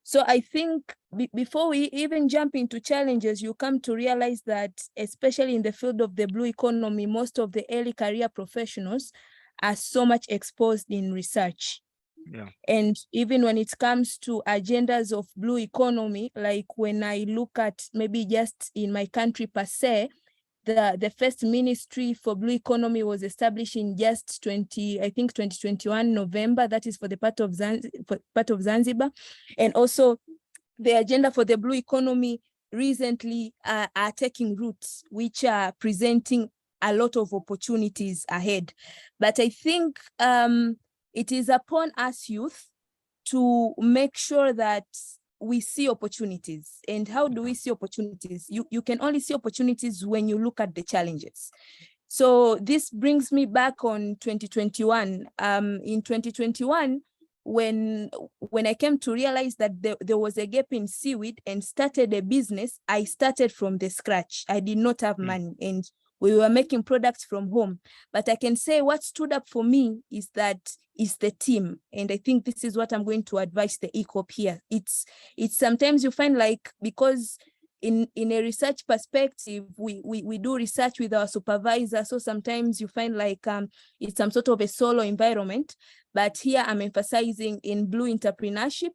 So I think before we even jump into challenges, you come to realize that, especially in the field of the blue economy, most of the early career professionals are so much exposed in research. Yeah. And even when it comes to agendas of blue economy, like when I look at maybe just in my country per se, the first ministry for blue economy was established in just 2021 November. That is for the part of Zanzibar. And also the agenda for the blue economy recently are taking roots, which are presenting a lot of opportunities ahead. But I think it is upon us youth to make sure that we see opportunities. And how do we see opportunities? You can only see opportunities when you look at the challenges. So this brings me back on 2021. In 2021, when I came to realize that there was a gap in seaweed and started a business, I started from the scratch. I did not have money, and we were making products from home. But I can say what stood up for me is the team. And I think this is what I'm going to advise the ECOP here. It's sometimes you find like, because in a research perspective, we do research with our supervisor. So sometimes you find like it's some sort of a solo environment. But here I'm emphasizing in blue entrepreneurship,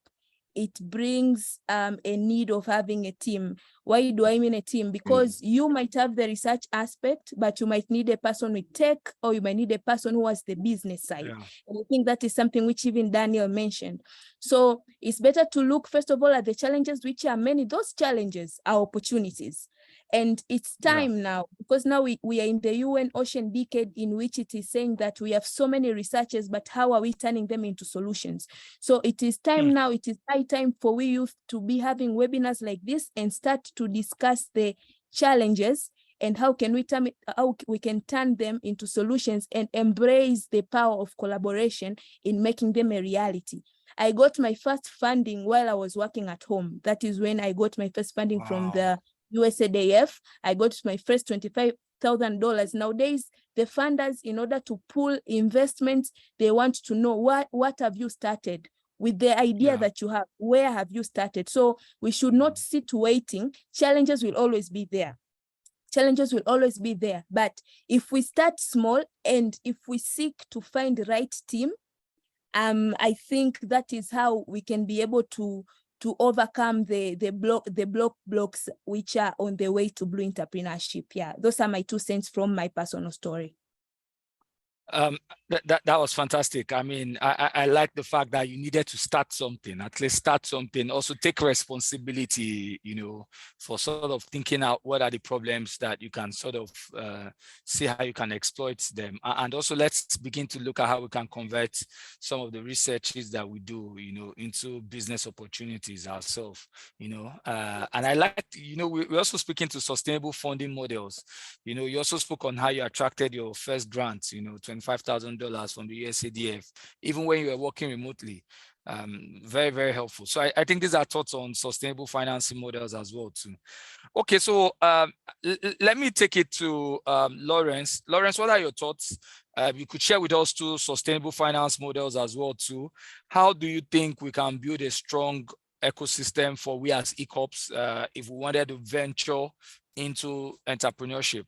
it brings a need of having a team. Why do I mean a team? Because you might have the research aspect, but you might need a person with tech, or you might need a person who has the business side. Yeah. And I think that is something which even Daniel mentioned. So it's better to look, first of all, at the challenges, which are many. Those challenges are opportunities. And it's time now, because now we are in the UN Ocean Decade, in which it is saying that we have so many researchers, but how are we turning them into solutions? So it is time now, it is high time for we youth to be having webinars like this and start to discuss the challenges and how can we turn them into solutions and embrace the power of collaboration in making them a reality. I got my first funding while I was working at home. That is when I got my first funding from the USAID. I got my first $25,000. Nowadays, the funders, in order to pull investments, they want to know what have you started with the idea that you have, where have you started? So we should not sit waiting. Challenges will always be there. Challenges will always be there. But if we start small and if we seek to find the right team, I think that is how we can be able to overcome the blocks which are on the way to blue entrepreneurship. Yeah, those are my 2 cents from my personal story. That was fantastic. I mean, I like the fact that you needed to start something, at least start something, also take responsibility, for sort of thinking out what are the problems that you can sort of see how you can exploit them. And also let's begin to look at how we can convert some of the researches that we do, into business opportunities ourselves, and I like, we're also speaking to sustainable funding models. You also spoke on how you attracted your first grant, $25,000 from the USADF, even when you were working remotely. Very, very helpful. So I think these are thoughts on sustainable financing models as well too. Okay, so let me take it to Lawrence. Lawrence, what are your thoughts? You could share with us two sustainable finance models as well too. How do you think we can build a strong ecosystem for we as ECOPs if we wanted to venture into entrepreneurship?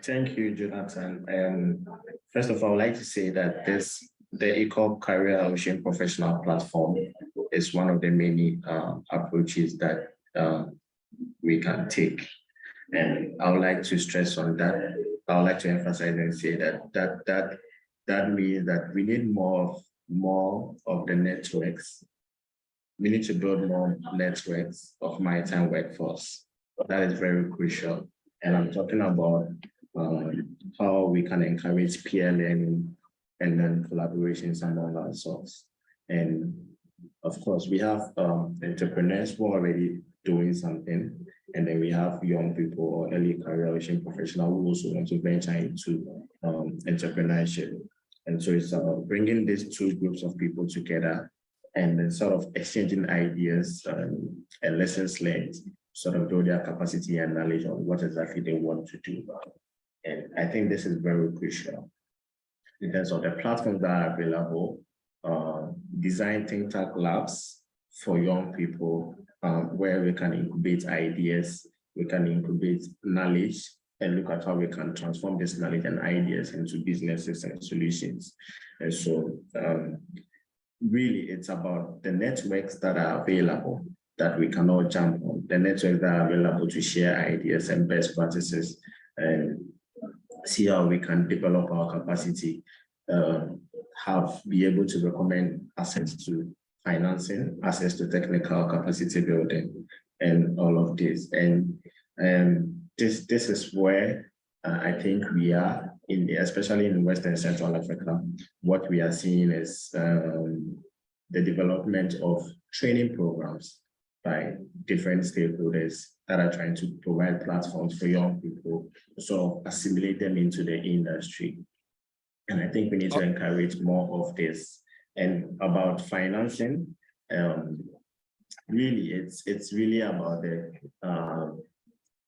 Thank you, Jonathan. First of all, I'd like to say that the ECOP Career Ocean Professional Platform is one of the many approaches that we can take. And I would like to stress on that. I would like to emphasize and say that means that we need more of the networks. We need to build more networks of maritime workforce. That is very crucial. And I'm talking about how we can encourage peer learning and then collaborations among ourselves. And of course, we have entrepreneurs who are already doing something. And then we have young people or early career Ocean professionals who also want to venture into entrepreneurship. And so it's about bringing these two groups of people together and then sort of exchanging ideas and lessons learned, sort of build their capacity and knowledge on what exactly they want to do. And I think this is very crucial in terms of the platforms that are available, design think tank labs for young people where we can incubate ideas, we can incubate knowledge, and look at how we can transform this knowledge and ideas into businesses and solutions. And so really it's about the networks that are available that we can all jump on, the networks that are available to share ideas and best practices and see how we can develop our capacity, be able to recommend access to financing, access to technical capacity building, and all of this. And this is where I think we are, especially in Western Central Africa. What we are seeing is the development of training programs by different stakeholders that are trying to provide platforms for young people to sort of assimilate them into the industry. And I think we need to encourage more of this. And about financing, really, it's really about the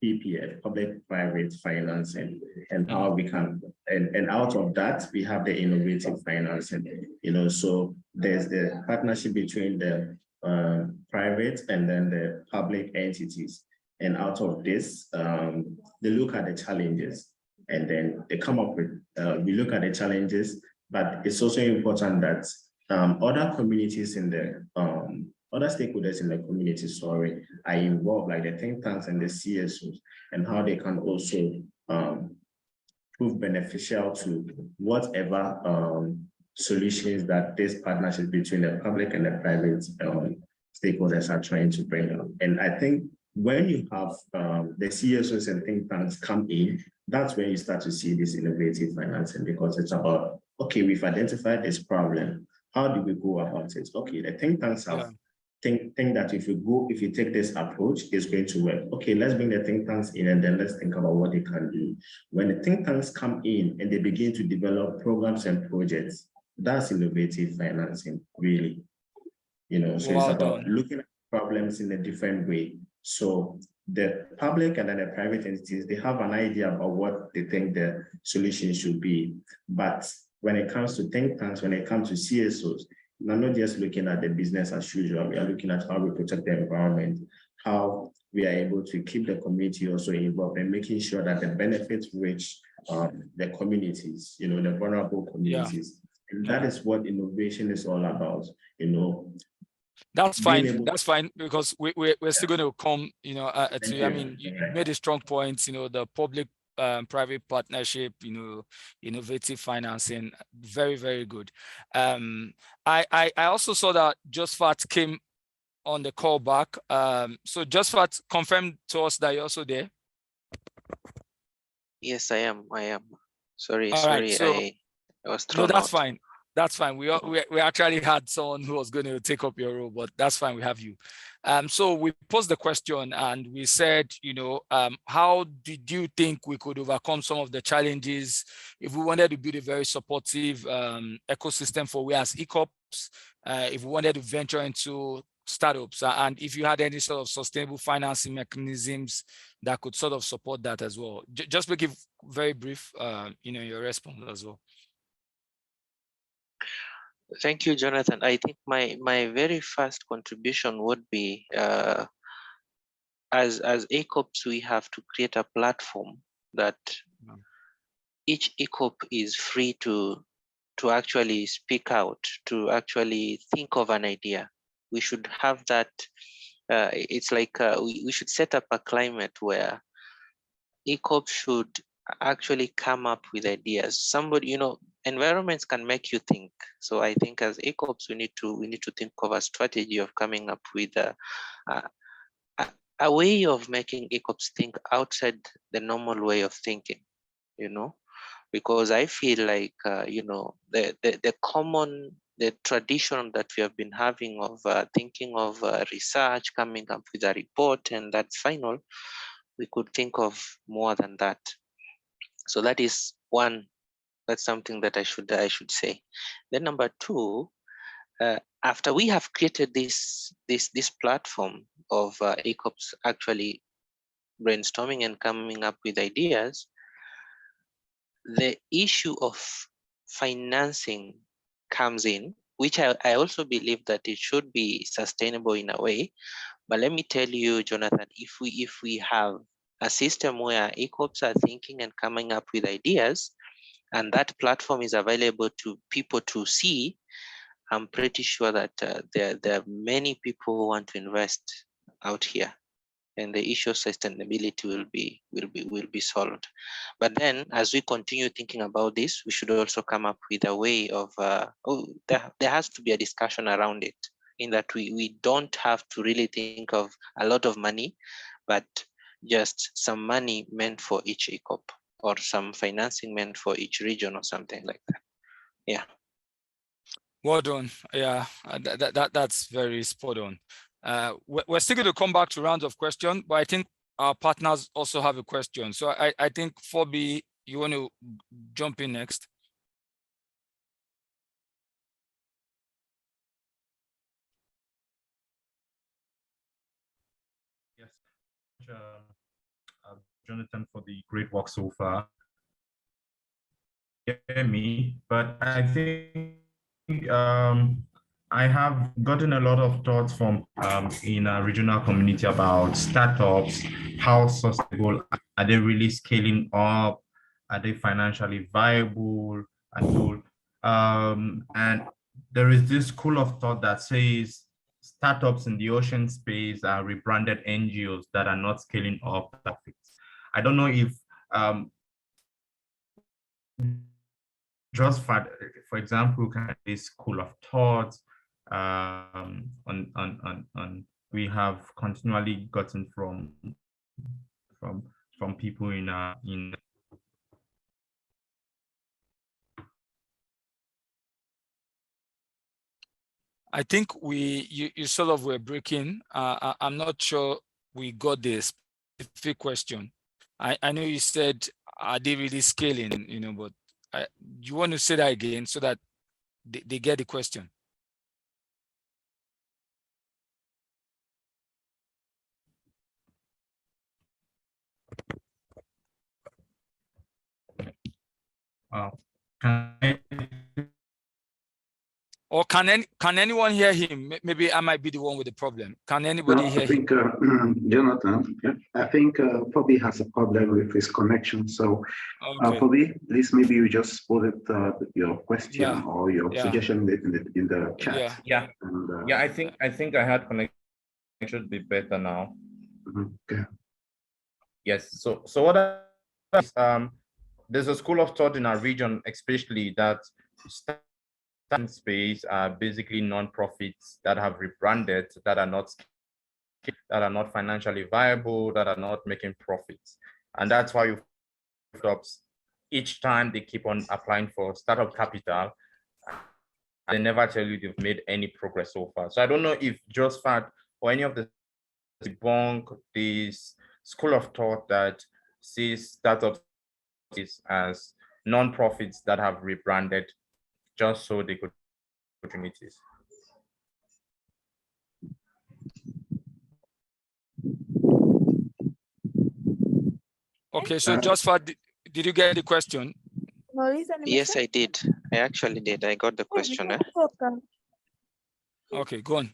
PPF, public-private financing, and how we can, and out of that, we have the innovative financing, so there's the partnership between the private and then the public entities. And out of this, they look at the challenges and then they come up with, we look at the challenges, but it's also important that other communities in the, other stakeholders in the community, are involved, like the think tanks and the CSOs, and how they can also prove beneficial to whatever solutions that this partnership between the public and the private stakeholders are trying to bring up. And I think when you have the CSOs and think tanks come in, that's when you start to see this innovative financing, because it's about, okay, we've identified this problem. How do we go about it? Okay, the think tanks have think that if you take this approach, it's going to work. Okay, let's bring the think tanks in and then let's think about what they can do. When the think tanks come in and they begin to develop programs and projects, that's innovative financing, really. So it's about looking at problems in a different way. So the public and then the private entities, they have an idea about what they think the solution should be. But when it comes to think tanks, when it comes to CSOs, we're not just looking at the business as usual. We are looking at how we protect the environment, how we are able to keep the community also involved, and making sure that the benefits reach the communities, the vulnerable communities. And that is what innovation is all about, That's fine. That's fine, because we're still going to come, I mean, you made a strong point, the public private partnership, innovative financing, very, very good. I also saw that Josephat came on the call back. So Josephat, confirm to us that you're also there. Yes, I am. Sorry, All right, so, I was thrown that's out. fine. That's fine. We actually had someone who was going to take up your role, but that's fine. We have you. So we posed the question and we said, how did you think we could overcome some of the challenges if we wanted to build a very supportive ecosystem for we as ECOPs, if we wanted to venture into startups, and if you had any sort of sustainable financing mechanisms that could sort of support that as well. Just make it very brief, your response as well. Thank you, Jonathan. I think my very first contribution would be, as ECOPs, we have to create a platform that each ECOP is free to actually speak out, to actually think of an idea. We should have that. It's like we should set up a climate where ECOP should actually come up with ideas. Somebody, environments can make you think. So I think as ECOPs, we need to think of a strategy of coming up with a way of making ECOPs think outside the normal way of thinking, because I feel like, the tradition that we have been having of thinking of research, coming up with a report, and that's final, we could think of more than that. So that is one. That's something that I should say. Then number two, after we have created this platform of ECOPs actually brainstorming and coming up with ideas, the issue of financing comes in, which I also believe that it should be sustainable in a way. But let me tell you, Jonathan, if we have a system where ECOPs are thinking and coming up with ideas, and that platform is available to people to see, I'm pretty sure that there are many people who want to invest out here, and the issue of sustainability will be solved. But then, as we continue thinking about this, we should also come up with a way of there has to be a discussion around it, in that we don't have to really think of a lot of money, but just some money meant for each ECOP, or some financing meant for each region, or something like that. Yeah. Well done. Yeah, that's very spot on. We're still going to come back to rounds of questions, but I think our partners also have a question. So I think Phoebe, you want to jump in next? Yes, Jonathan, for the great work so far. Hear me, but I think I have gotten a lot of thoughts from in a regional community about startups. How sustainable are they? Really scaling up? Are they financially viable? And and there is this school of thought that says startups in the ocean space are rebranded NGOs that are not scaling up. I don't know if just for example, kind of this school of thought we have continually gotten from people in I think you sort of were breaking. I'm not sure we got the specific question. I know you said, are they really scaling, but you want to say that again so that they get the question? Or can anyone hear him? Maybe I might be the one with the problem. Can anybody hear him? Jonathan, I think Phoebe has a problem with his connection. So, okay. Phoebe, please maybe you just put it your question or your suggestion in the chat. Yeah. And, I think I had connection. It should be better now. Okay. Yes. So what there's a school of thought in our region, especially that space are basically non-profits that have rebranded, that are not financially viable, that are not making profits. And that's why startups, each time they keep on applying for startup capital, and they never tell you they've made any progress so far. So I don't know if JustFat or any of the debunk this school of thought that sees startups as non-profits that have rebranded just so they could opportunities. Okay, so JustFat, did you get the question? Yes, I did. I actually did. I got the question. Okay, go on.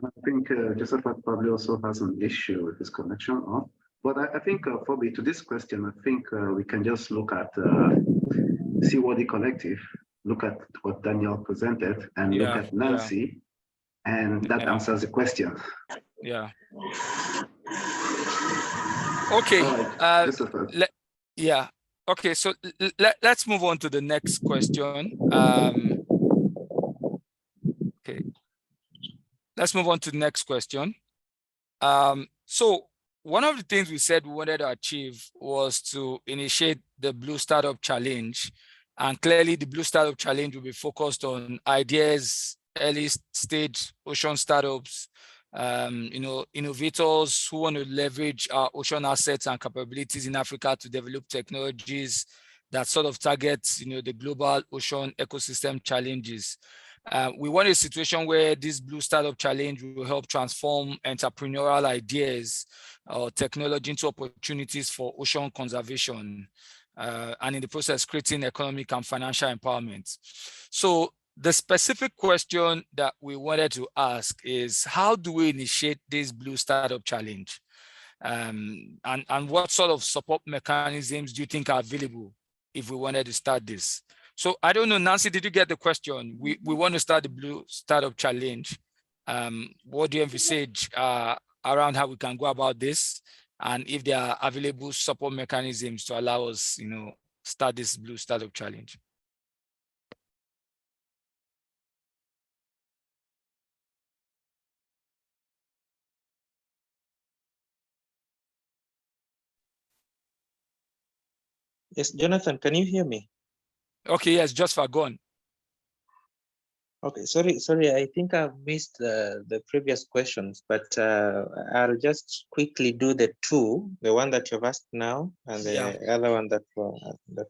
I think Joseph probably also has an issue with his connection. But I think, Phoebe, to this question, I think we can just look at CWD Collective, look at what Daniel presented, and look at Nancy, and that answers the question. Yeah. Okay. Yeah. Okay, so let's move on to the next question. Okay. Let's move on to the next question. So one of the things we said we wanted to achieve was to initiate the Blue Startup Challenge. And clearly the Blue Startup Challenge will be focused on ideas, early stage ocean startups, innovators who want to leverage our ocean assets and capabilities in Africa to develop technologies that sort of targets, the global ocean ecosystem challenges. We want a situation where this Blue Startup Challenge will help transform entrepreneurial ideas or technology into opportunities for ocean conservation, and in the process, creating economic and financial empowerment. So the specific question that we wanted to ask is, how do we initiate this Blue Startup Challenge? And what sort of support mechanisms do you think are available if we wanted to start this? So I don't know, Nancy, did you get the question? We want to start the Blue Startup Challenge. What do you envisage around how we can go about this? And if there are available support mechanisms to allow us, start this Blue Startup Challenge? Yes, Jonathan, can you hear me? Okay, yes, just for go on. Okay, sorry, I think I've missed the previous questions, but I'll just quickly do the two, the one that you've asked now, and the other one that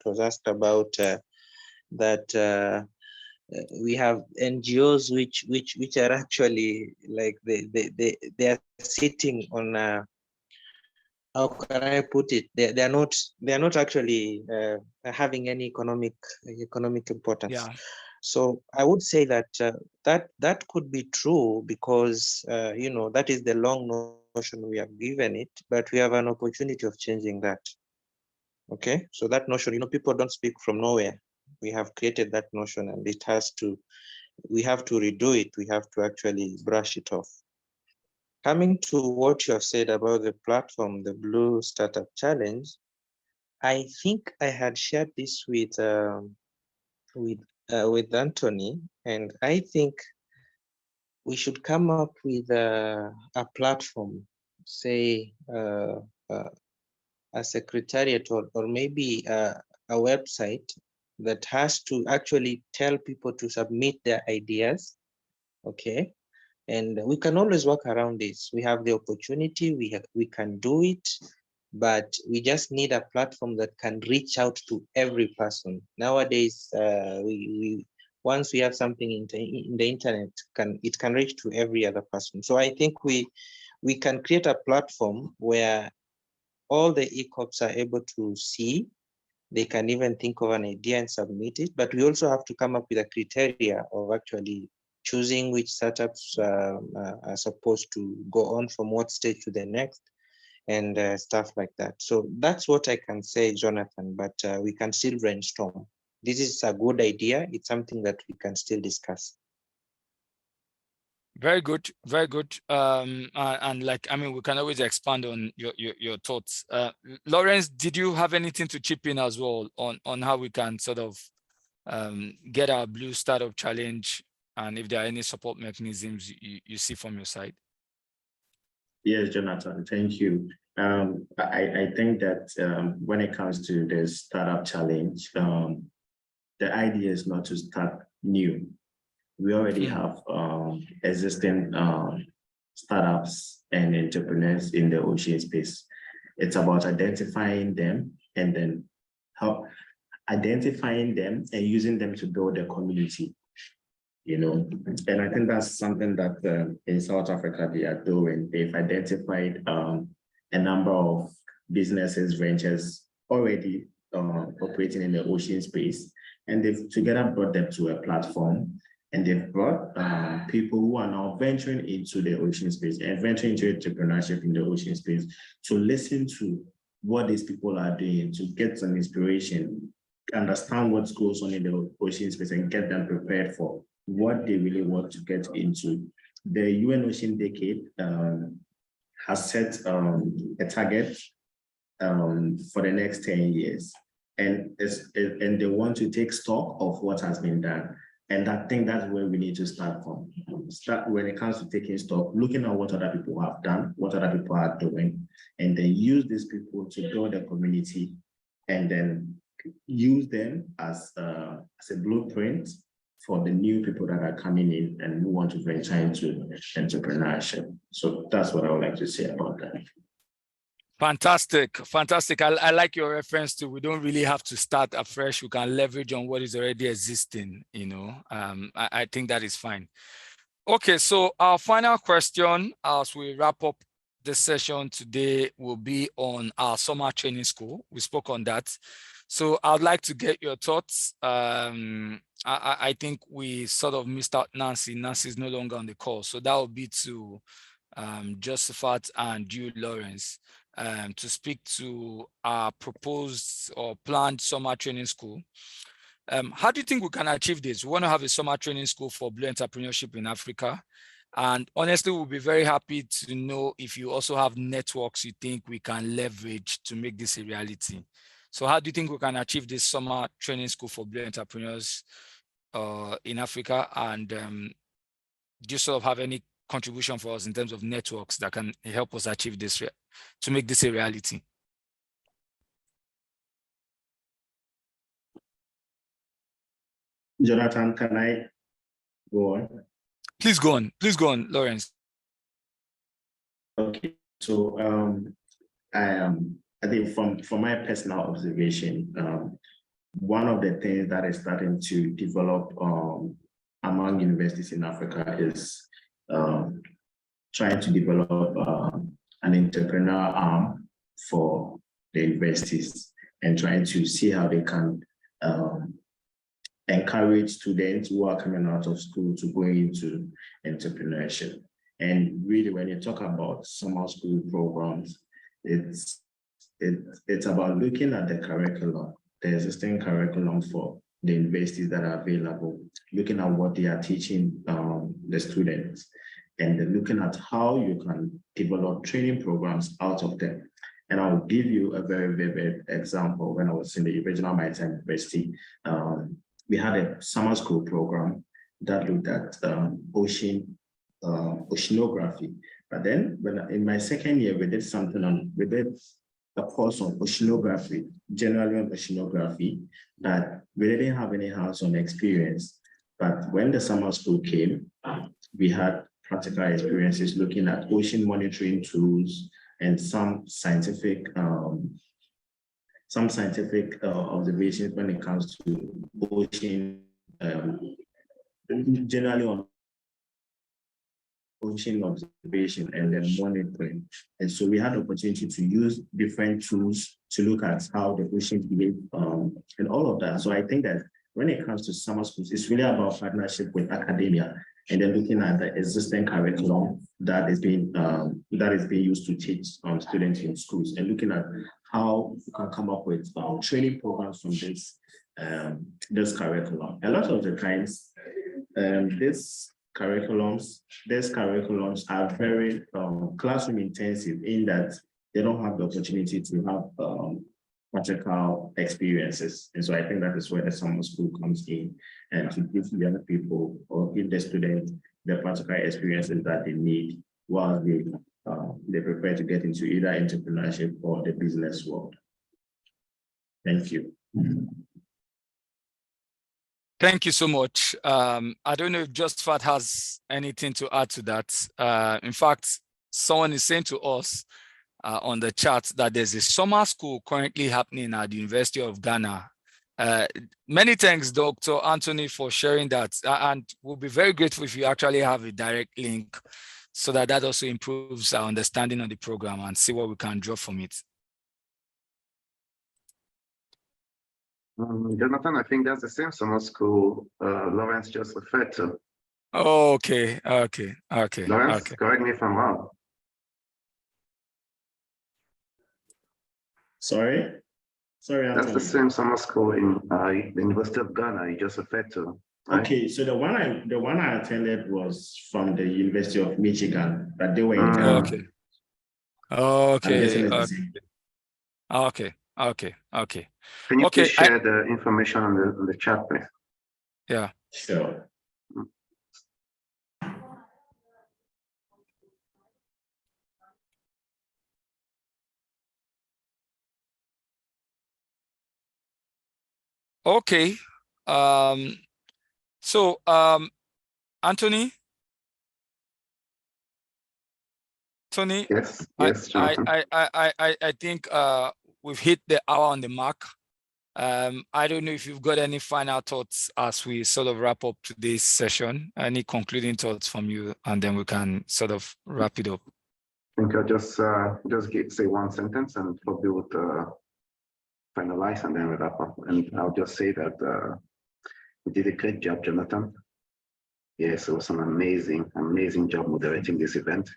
was asked about that we have NGOs which are actually like they are sitting on how can I put it? They are not actually having any economic importance. Yeah. So I would say that that could be true because that is the long notion we have given it, but we have an opportunity of changing that. Okay, so that notion, people don't speak from nowhere. We have created that notion, and we have to redo it. We have to actually brush it off. Coming to what you have said about the platform, the Blue Startup Challenge, I think I had shared this with Anthony, and I think we should come up with a platform, say a secretariat or maybe a website that has to actually tell people to submit their ideas, okay? And we can always work around this. We have the opportunity, we can do it, but we just need a platform that can reach out to every person. Nowadays, once we have something in the internet, it can reach to every other person. So I think we can create a platform where all the ECOPs are able to see. They can even think of an idea and submit it, but we also have to come up with a criteria of actually choosing which startups are supposed to go on from what stage to the next, and stuff like that. So that's what I can say, Jonathan, but we can still brainstorm. This is a good idea. It's something that we can still discuss. Very good, very good. And we can always expand on your thoughts. Lawrence, did you have anything to chip in as well on how we can sort of get our Blue Startup Challenge, and if there are any support mechanisms you see from your side? Yes, Jonathan, thank you. I think that when it comes to the startup challenge, the idea is not to start new. We already have existing startups and entrepreneurs in the ocean space. It's about identifying them and then identifying them and using them to build a community, you know. And I think that's something that in South Africa they are doing. They've identified a number of businesses, ventures already operating in the ocean space, and they've together brought them to a platform, and they've brought people who are now venturing into the ocean space and venturing into entrepreneurship in the ocean space to listen to what these people are doing, to get some inspiration, understand what goes on in the ocean space, and get them prepared for what they really want to get into. The UN Ocean Decade has set a target for the next 10 years. And they want to take stock of what has been done. And I think that's where we need to start from. Start when it comes to taking stock, looking at what other people have done, what other people are doing, and then use these people to build a community, and then use them as a blueprint for the new people that are coming in and who want to venture into entrepreneurship. So that's what I would like to say about that. Fantastic, fantastic. I like your reference to we don't really have to start afresh. We can leverage on what is already existing, you know. I think that is fine. Okay, so our final question as we wrap up the session today will be on our summer training school. We spoke on that. So I'd like to get your thoughts. I think we sort of missed out Nancy. Nancy is no longer on the call. So that will be to Josephat and you, Lawrence, to speak to our proposed or planned summer training school. How do you think we can achieve this? We want to have a summer training school for Blue Entrepreneurship in Africa. And honestly, we'll be very happy to know if you also have networks you think we can leverage to make this a reality. So how do you think we can achieve this summer training school for Blue entrepreneurs in Africa? And do you sort of have any contribution for us in terms of networks that can help us achieve this, to make this a reality? Jonathan, can I go on? Please go on. Please go on, Lawrence. Okay, so I think from my personal observation, one of the things that is starting to develop among universities in Africa is trying to develop an entrepreneur arm for the universities and trying to see how they can encourage students who are coming out of school to go into entrepreneurship. And really, when you talk about summer school programs, it's about looking at the curriculum, the existing curriculum for the universities that are available, looking at what they are teaching the students, and then looking at how you can develop training programs out of them. And I'll give you a very vivid example. When I was in the Regional Maritime University, we had a summer school program that looked at oceanography. But then in my second year, we did a course on oceanography, generally on oceanography, that we didn't have any hands-on experience. But when the summer school came, we had practical experiences looking at ocean monitoring tools and some scientific observations when it comes to ocean, generally on ocean observation and then monitoring. And so we had the opportunity to use different tools to look at how the oceans behave and all of that. So I think that when it comes to summer schools, it's really about partnership with academia and then looking at the existing curriculum that is being used to teach students in schools and looking at how you can come up with training programs from this curriculum. A lot of the times, these curriculums are very classroom intensive in that they don't have the opportunity to have practical experiences. And so I think that is where the summer school comes in, and to give the young people or give the students the practical experiences that they need while they they prepare to get into either entrepreneurship or the business world. Thank you. Thank you so much. I don't know if Josephat has anything to add to that. In fact, someone is saying to us on the chat that there's a summer school currently happening at the University of Ghana. Many thanks, Dr. Anthony, for sharing that. And we'll be very grateful if you actually have a direct link so that also improves our understanding of the program and see what we can draw from it. Jonathan, I think that's the same summer school Lawrence just referred to. Oh, okay. Lawrence, correct me if I'm wrong. Sorry, That's Anthony. the same summer school in the University of Ghana you just referred to. Right? Okay, so the one I attended was from the University of Michigan, but they were in Ghana. Okay. Can you please share the information on the chat, please? Yeah. Sure. Okay. So Anthony. Tony, yes, I think we've hit the hour on the mark. I don't know if you've got any final thoughts as we sort of wrap up today's session. Any concluding thoughts from you, and then we can sort of wrap it up. I think I'll just say one sentence and probably would finalize and then wrap up. And I'll just say that you did a great job, Jonathan. Yes, it was an amazing job moderating this event.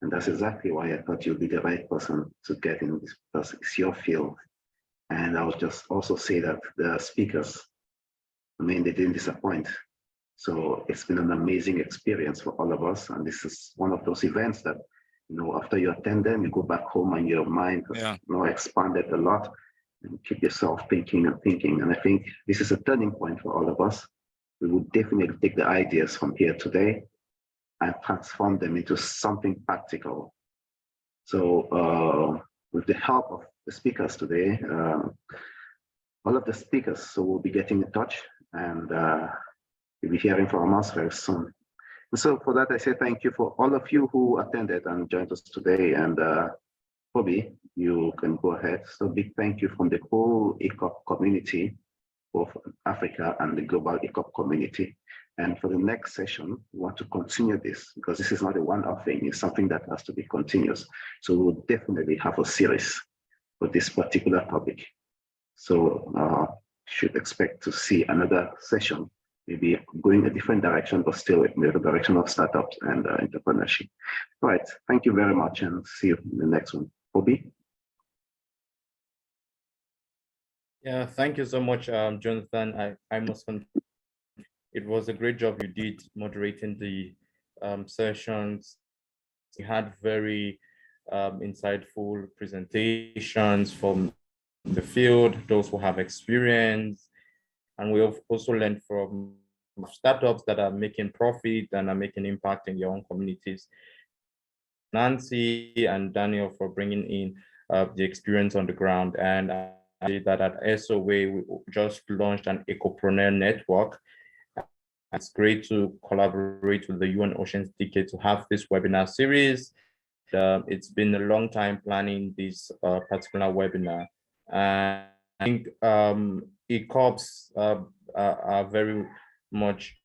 And that's exactly why I thought you'd be the right person to get in this, because it's your field. And I would just also say that the speakers, I mean, they didn't disappoint. So it's been an amazing experience for all of us. And this is one of those events that, you know, after you attend them, you go back home and your mind has expanded a lot and keep yourself thinking. And I think this is a turning point for all of us. We would definitely take the ideas from here today and transform them into something practical. So with the help of the speakers today, all of the speakers, so we'll be getting in touch and you'll be hearing from us very soon. And so for that, I say thank you for all of you who attended and joined us today. And Bobby, you can go ahead. So big thank you from the whole ECOP community of Africa and the global ECOP community. And for the next session, we want to continue this because this is not a one-off thing. It's something that has to be continuous. So we'll definitely have a series for this particular topic. So should expect to see another session, maybe going a different direction, but still in the direction of startups and entrepreneurship. All right, thank you very much and see you in the next one. Bobby? Yeah, thank you so much, Jonathan. I must confess, it was a great job you did moderating the sessions. You had very insightful presentations from the field, those who have experience, and we have also learned from startups that are making profit and are making impact in their own communities. Nancy and Daniel for bringing in the experience on the ground. And I did that at SOA, we just launched an Ecopreneur network. It's great to collaborate with the UN Oceans Decade to have this webinar series. It's been a long time planning this particular webinar. I think ECOPs are very much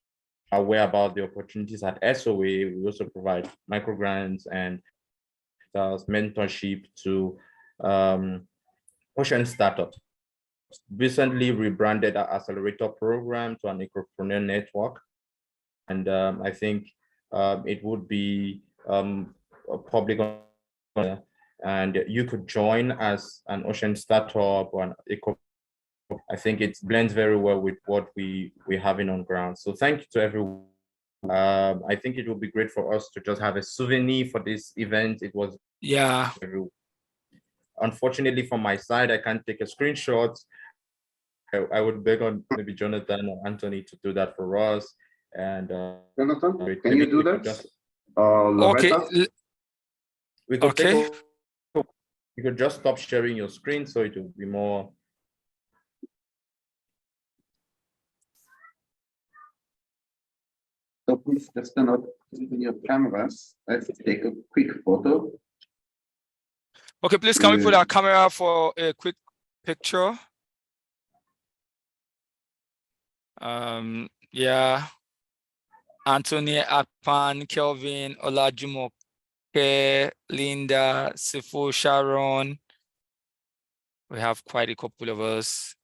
aware about the opportunities at SOA. We also provide microgrants and mentorship to ocean startups. Recently rebranded our accelerator program to an Ecopreneurship network. And I think it would be a public, and you could join as an ocean startup or an eco. I think it blends very well with what we're having on ground. So thank you to everyone. I think it would be great for us to just have a souvenir for this event. It was unfortunately from my side, I can't take a screenshot. I would beg on maybe Jonathan or Anthony to do that for us. And Jonathan, can you do that? Okay. We could Okay. you could just stop sharing your screen so it will be more. So please just turn off your cameras. Let's take a quick photo. Okay, please can we put our camera for a quick picture? Yeah. Anthony, Akpan, Kelvin, Olajumoke, Linda, Sifu, Sharon. We have quite a couple of us.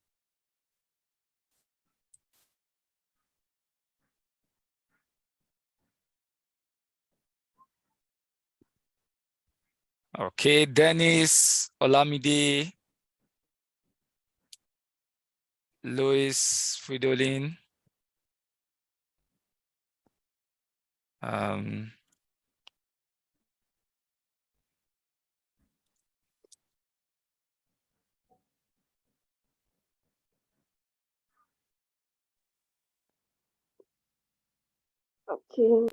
Okay, Dennis, Olamide, Louis, Fridolin. Okay.